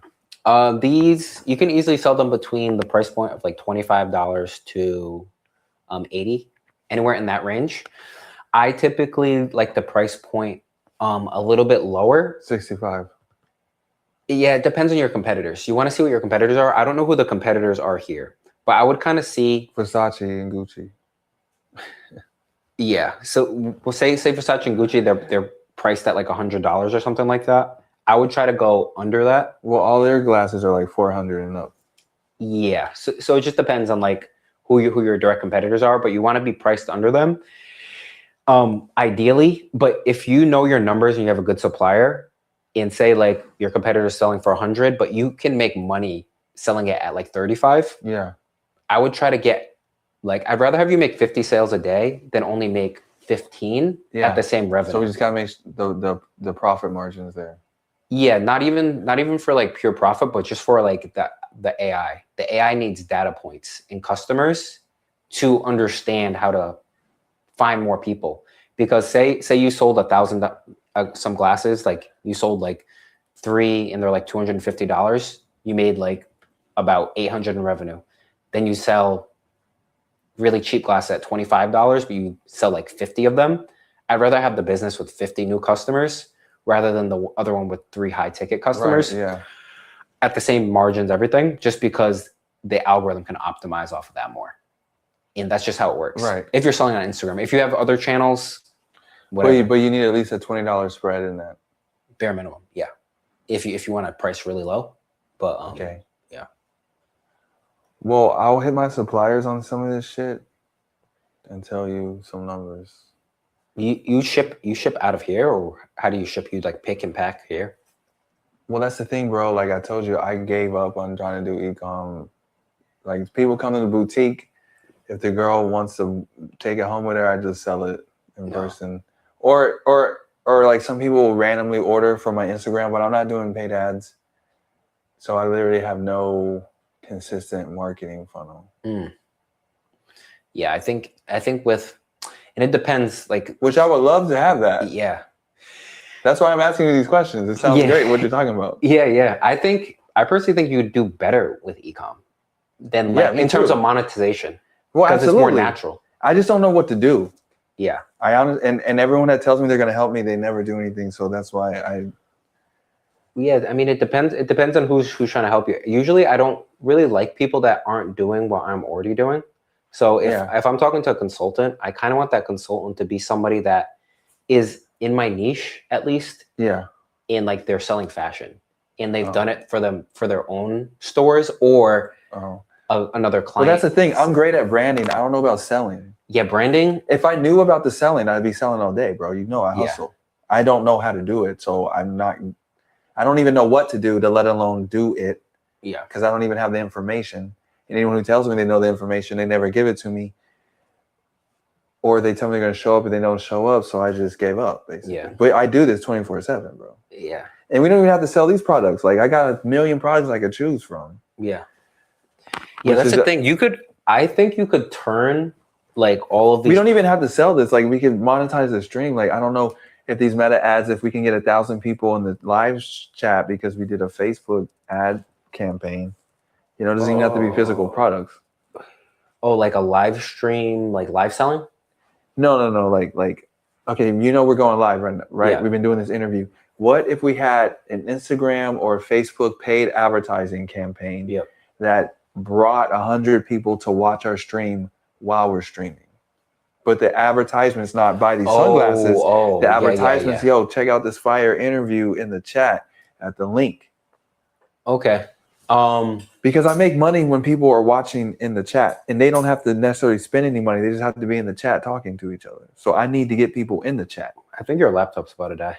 Speaker 2: These you can easily sell them between the price point of like $25 to $80, anywhere in that range. I typically like the price point a little bit lower.
Speaker 1: 65.
Speaker 2: Yeah, it depends on your competitors. You want to see what your competitors are. I don't know who the competitors are here, but I would kind of see
Speaker 1: Versace and Gucci.
Speaker 2: Yeah, so we'll say Versace and Gucci, they're priced at like $100 or something like that. I would try to go under that.
Speaker 1: Well, all their glasses are like 400 and up.
Speaker 2: Yeah, so it just depends on like who your direct competitors are, but you want to be priced under them, ideally. But if you know your numbers and you have a good supplier, and say like your competitor is selling for 100, but you can make money selling it at like 35.
Speaker 1: Yeah,
Speaker 2: I would try to get like I'd rather have you make 50 sales a day than only make 15 at the same revenue.
Speaker 1: So we just gotta make the profit margins there.
Speaker 2: Yeah, not even for like pure profit, but just for like that the AI. The AI needs data points and customers to understand how to find more people. Because say you sold 1,000 some glasses, like you sold like 3 and they're like $250. You made like about 800 in revenue. Then you sell really cheap glasses at $25, but you sell like 50 of them. I'd rather have the business with 50 new customers rather than the other one with 3 high ticket customers.
Speaker 1: Right, yeah.
Speaker 2: At the same margins, everything, just because the algorithm can optimize off of that more. And that's just how it works.
Speaker 1: Right.
Speaker 2: If you're selling on Instagram, if you have other channels, whatever,
Speaker 1: But you need at least a $20 spread in that.
Speaker 2: bare minimum, yeah. If you want to price really low, but
Speaker 1: Okay.
Speaker 2: yeah.
Speaker 1: Well, I'll hit my suppliers on some of this shit and tell you some numbers.
Speaker 2: You ship out of here, or how do you ship? You like pick and pack here?
Speaker 1: Well, that's the thing, bro. Like I told you, I gave up on trying to do e-com. Like people come to the boutique. If the girl wants to take it home with her, I just sell it in person. Or like some people will randomly order from my Instagram, but I'm not doing paid ads. So I literally have no consistent marketing funnel.
Speaker 2: Yeah, I think with, and it depends, like,
Speaker 1: Which I would love to have that.
Speaker 2: yeah.
Speaker 1: That's why I'm asking you these questions. It sounds great what you're talking about.
Speaker 2: Yeah. I personally think you would do better with ecom than in terms of monetization.
Speaker 1: Well,
Speaker 2: because it's more natural.
Speaker 1: I just don't know what to do.
Speaker 2: Yeah.
Speaker 1: And everyone that tells me they're going to help me, they never do anything. So that's why
Speaker 2: Yeah, I mean, it depends. It depends on who's trying to help you. Usually, I don't really like people that aren't doing what I'm already doing. So if I'm talking to a consultant, I kind of want that consultant to be somebody that is in my niche, at least.
Speaker 1: Yeah.
Speaker 2: And like they're selling fashion, and they've done it for their own stores or another client.
Speaker 1: But that's the thing. I'm great at branding. I don't know about selling.
Speaker 2: Yeah, branding.
Speaker 1: If I knew about the selling, I'd be selling all day, bro. You know I hustle. I don't know how to do it, so I don't even know what to do to let alone do it.
Speaker 2: Yeah.
Speaker 1: Because I don't even have the information. And anyone who tells me they know the information, they never give it to me. Or they tell me they're going to show up and they don't show up, so I just gave up, basically. Yeah. But I do this 24/7, bro.
Speaker 2: Yeah.
Speaker 1: And we don't even have to sell these products. Like, I got 1 million products I could choose from.
Speaker 2: Yeah. Yeah, that's the thing. I think you could turn, like, all of these...
Speaker 1: We don't even have to sell this. Like, we can monetize the stream. Like, I don't know if these meta ads, if we can get 1,000 people in the live chat because we did a Facebook ad campaign. You know, it doesn't even have to be physical products.
Speaker 2: Oh, like a live stream, like live selling?
Speaker 1: No. Like, okay, you know we're going live right?
Speaker 2: Yeah.
Speaker 1: We've been doing this interview. What if we had an Instagram or Facebook paid advertising campaign that brought 100 people to watch our stream while we're streaming? But the advertisement's not by these sunglasses. The advertisement's, yo, check out this fire interview in the chat at the link.
Speaker 2: Okay.
Speaker 1: Because I make money when people are watching in the chat, and they don't have to necessarily spend any money. They just have to be in the chat talking to each other. So I need to get people in the chat.
Speaker 2: I think your laptop's about to die.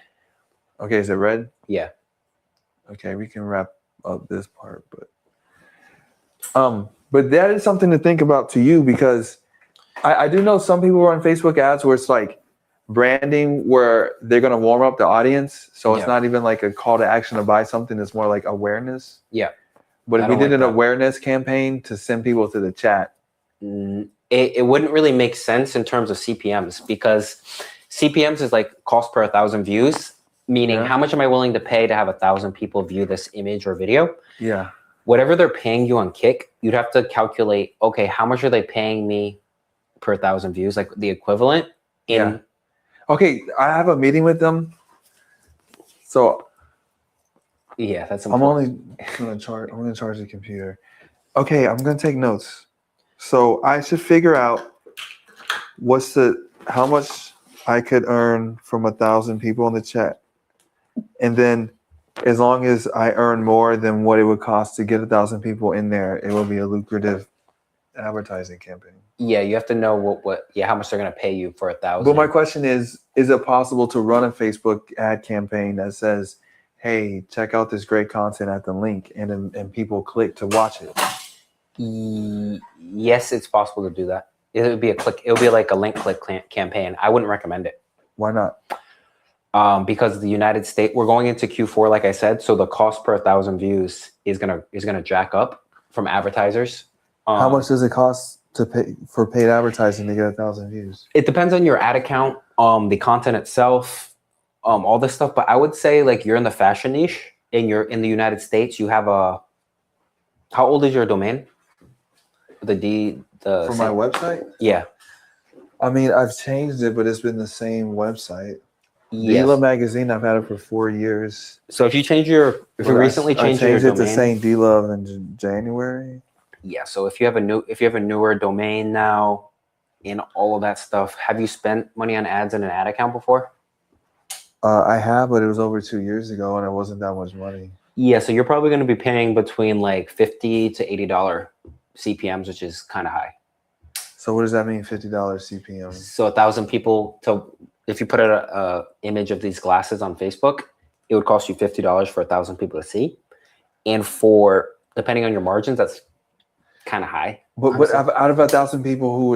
Speaker 1: Okay, is it red?
Speaker 2: Yeah.
Speaker 1: Okay, we can wrap up this part, but that is something to think about to you, because I do know some people run Facebook ads where it's like branding where they're going to warm up the audience. So it's not even like a call to action to buy something. It's more like awareness.
Speaker 2: Yeah.
Speaker 1: But if we did an awareness campaign to send people to the chat,
Speaker 2: it wouldn't really make sense in terms of CPMs, because CPMs is like cost per 1,000 views, meaning how much am I willing to pay to have 1,000 people view this image or video?
Speaker 1: Yeah.
Speaker 2: Whatever they're paying you on Kick, you'd have to calculate, okay, how much are they paying me per 1,000 views, like the equivalent?
Speaker 1: Okay, I have a meeting with them. So
Speaker 2: yeah, that's
Speaker 1: important. I'm only going to charge the computer. Okay, I'm going to take notes. So I should figure out how much I could earn from 1,000 people in the chat. And then as long as I earn more than what it would cost to get 1,000 people in there, it will be a lucrative advertising campaign.
Speaker 2: Yeah, you have to know how much they're going to pay you for 1,000.
Speaker 1: But my question is it possible to run a Facebook ad campaign that says, hey, check out this great content at the link, and people click to watch it?
Speaker 2: Yes, it's possible to do that. It would be like a link click campaign. I wouldn't recommend it.
Speaker 1: Why not?
Speaker 2: Because the United States, we're going into Q4, like I said, so the cost per 1,000 views is gonna jack up. from advertisers.
Speaker 1: How much does it cost to pay for paid advertising to get 1,000 views?
Speaker 2: It depends on your ad account, the content itself, all this stuff. But I would say like you're in the fashion niche and you're in the United States. You have a. How old is your domain? The
Speaker 1: For my website?
Speaker 2: Yeah.
Speaker 1: I mean, I've changed it, but it's been the same website.
Speaker 2: Yes.
Speaker 1: Dila Magazine, I've had it for 4 years.
Speaker 2: So if you recently changed your
Speaker 1: it to
Speaker 2: domain,
Speaker 1: Saint Dila in January.
Speaker 2: yeah. So if you have a newer domain now, and all of that stuff, have you spent money on ads in an ad account before?
Speaker 1: I have, but it was over 2 years ago, and it wasn't that much money.
Speaker 2: Yeah. So you're probably going to be paying between like $50 to $80 CPMs, which is kind of high.
Speaker 1: So what does that mean, $50 CPM?
Speaker 2: So 1,000 people if you put a image of these glasses on Facebook, it would cost you $50 for 1,000 people to see. And for, depending on your margins, that's kind of high.
Speaker 1: But out of 1,000 people who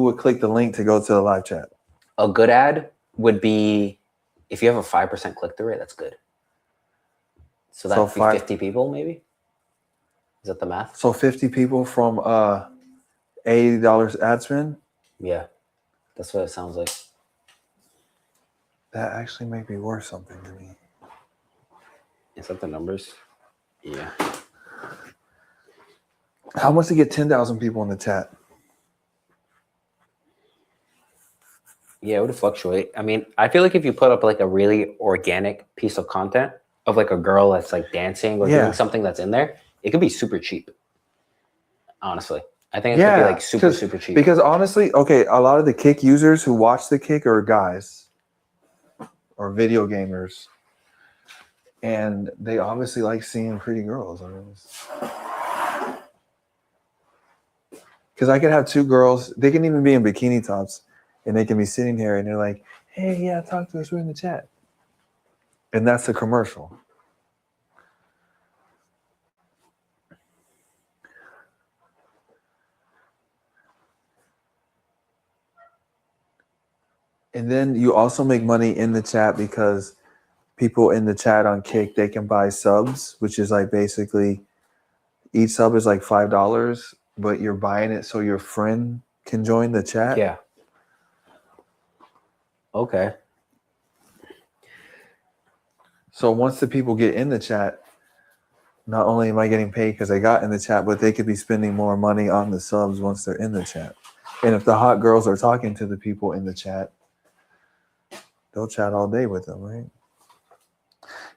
Speaker 1: would click the link to go to the live chat?
Speaker 2: A good ad would be, if you have a 5% click-through rate, that's good. So that would be 50 people maybe? Is that the math?
Speaker 1: So 50 people from $80 ad spend?
Speaker 2: Yeah, that's what it sounds like.
Speaker 1: That actually might be worth something to me.
Speaker 2: Is that the numbers? Yeah.
Speaker 1: How much to get 10,000 people in the chat?
Speaker 2: Yeah, it would fluctuate. I mean, I feel like if you put up like a really organic piece of content of like a girl that's like dancing or doing something that's in there, it could be super cheap. Honestly, I think it could be like super cheap.
Speaker 1: Because honestly, okay, a lot of the Kick users who watch the Kick are guys or video gamers, and they obviously like seeing pretty girls. I mean, because I could have two girls, they can even be in bikini tops, and they can be sitting here and they're like, hey, yeah, talk to us, we're in the chat. And that's the commercial. And then you also make money in the chat because people in the chat on Kick, they can buy subs, which is like basically each sub is like $5, but you're buying it so your friend can join the chat.
Speaker 2: Yeah. Okay.
Speaker 1: So once the people get in the chat, not only am I getting paid because they got in the chat, but they could be spending more money on the subs once they're in the chat. And if the hot girls are talking to the people in the chat, they'll chat all day with them, right?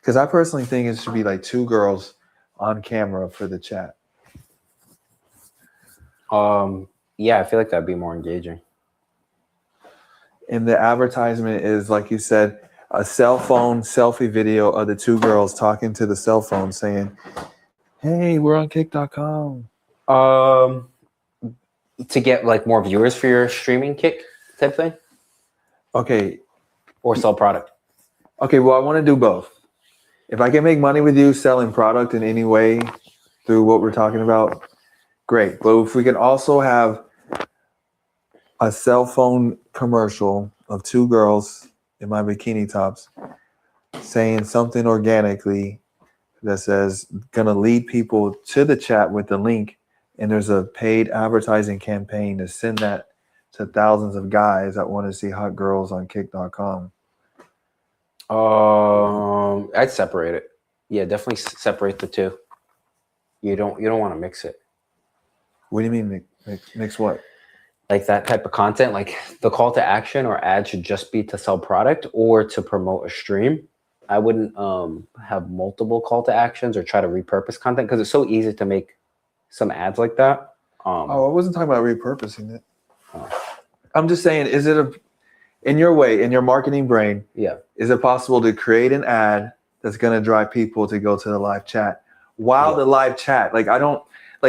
Speaker 1: Because I personally think it should be like two girls on camera for the chat.
Speaker 2: Yeah, I feel like that'd be more engaging.
Speaker 1: And the advertisement is, like you said, a cell phone selfie video of the two girls talking to the cell phone saying, hey, we're on kick.com.
Speaker 2: To get like more viewers for your streaming Kick type thing?
Speaker 1: Okay.
Speaker 2: Or sell product?
Speaker 1: Okay, well, I want to do both. If I can make money with you selling product in any way through what we're talking about, great. But if we can also have a cell phone commercial of two girls in my bikini tops saying something organically that says gonna lead people to the chat with the link, and there's a paid advertising campaign to send that to thousands of guys that want to see hot girls on kick.com.
Speaker 2: I'd separate it. Yeah, definitely separate the two. You don't want to mix it.
Speaker 1: What do you mean mix what?
Speaker 2: Like that type of content, like the call to action or ad should just be to sell product or to promote a stream. I wouldn't have multiple call to actions or try to repurpose content because it's so easy to make some ads like that.
Speaker 1: I wasn't talking about repurposing it. I'm just saying, is it in your way, in your marketing brain, is it possible to create an ad that's going to drive people to go to the live chat while the live chat, like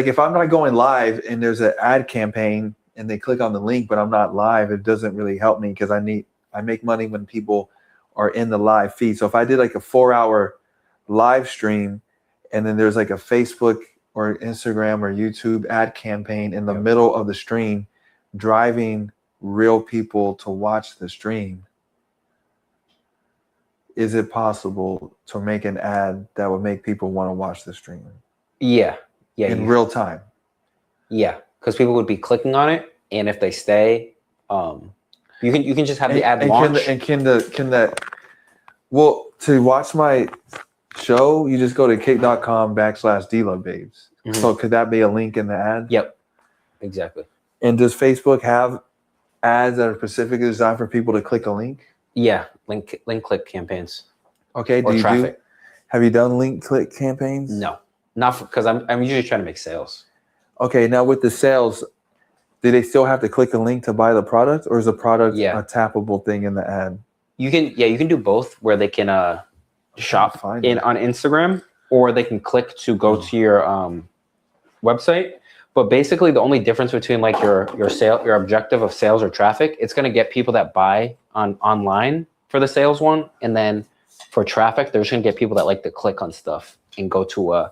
Speaker 1: if I'm not going live and there's an ad campaign and they click on the link, but I'm not live, it doesn't really help me because I make money when people are in the live feed. So if I did like a 4-hour live stream and then there's like a Facebook or Instagram or YouTube ad campaign in the middle of the stream, driving real people to watch the stream, is it possible to make an ad that would make people want to watch the stream?
Speaker 2: Yeah, Yeah,
Speaker 1: in real time.
Speaker 2: yeah, because people would be clicking on it, and if they stay, you can just have the ad launch.
Speaker 1: Can that well, to watch my show, you just go to kick.com/DLoveBabes.
Speaker 2: Mhm.
Speaker 1: So could that be a link in the ad?
Speaker 2: Yep, exactly.
Speaker 1: And does Facebook have ads that are specifically designed for people to click a link?
Speaker 2: Yeah, link click campaigns
Speaker 1: Okay,
Speaker 2: or traffic.
Speaker 1: Have you done link click campaigns?
Speaker 2: No, not because I'm usually trying to make sales.
Speaker 1: Okay, now with the sales, do they still have to click a link to buy the product, or is the product
Speaker 2: Yeah.
Speaker 1: a tappable thing in the ad?
Speaker 2: You can do both, where they can shop
Speaker 1: find
Speaker 2: in
Speaker 1: it.
Speaker 2: on Instagram, or they can click to go to your website. But basically, the only difference between like your objective of sales or traffic, it's going to get people that buy online for the sales one, and then for traffic, they're just going to get people that like to click on stuff and go to a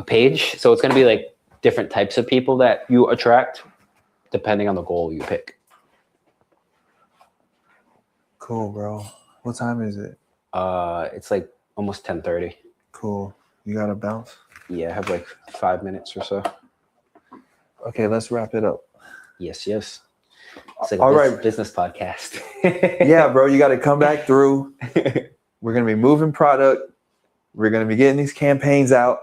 Speaker 2: page. So it's going to be like different types of people that you attract depending on the goal you pick.
Speaker 1: Cool, bro. What time is it?
Speaker 2: It's like almost 10:30.
Speaker 1: Cool. You gotta bounce.
Speaker 2: Yeah, I have like 5 minutes or so.
Speaker 1: Okay, let's wrap it up.
Speaker 2: Yes. It's like
Speaker 1: All
Speaker 2: a
Speaker 1: right.
Speaker 2: business podcast.
Speaker 1: Yeah, bro, you got to come back through. We're gonna be moving product. We're gonna be getting these campaigns out.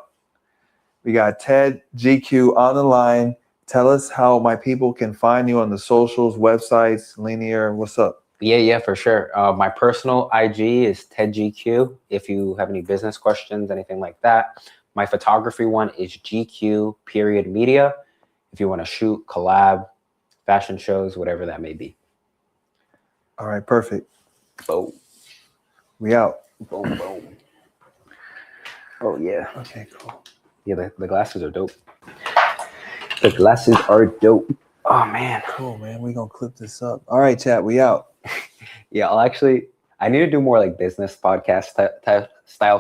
Speaker 1: We got Ted GQ on the line. Tell us how my people can find you on the socials, websites, linear. What's up?
Speaker 2: Yeah, for sure. My personal IG is TedGQ. If you have any business questions, anything like that. My photography one is GQ_media. If you want to shoot, collab, fashion shows, whatever that may be.
Speaker 1: All right, perfect.
Speaker 2: Boom,
Speaker 1: We out.
Speaker 2: boom, boom. Oh yeah.
Speaker 1: Okay, cool.
Speaker 2: Yeah, the glasses are dope. The glasses are dope. Oh man.
Speaker 1: Cool, man. We're gonna clip this up. All right, chat. We out.
Speaker 2: Yeah, I need to do more like business podcast type style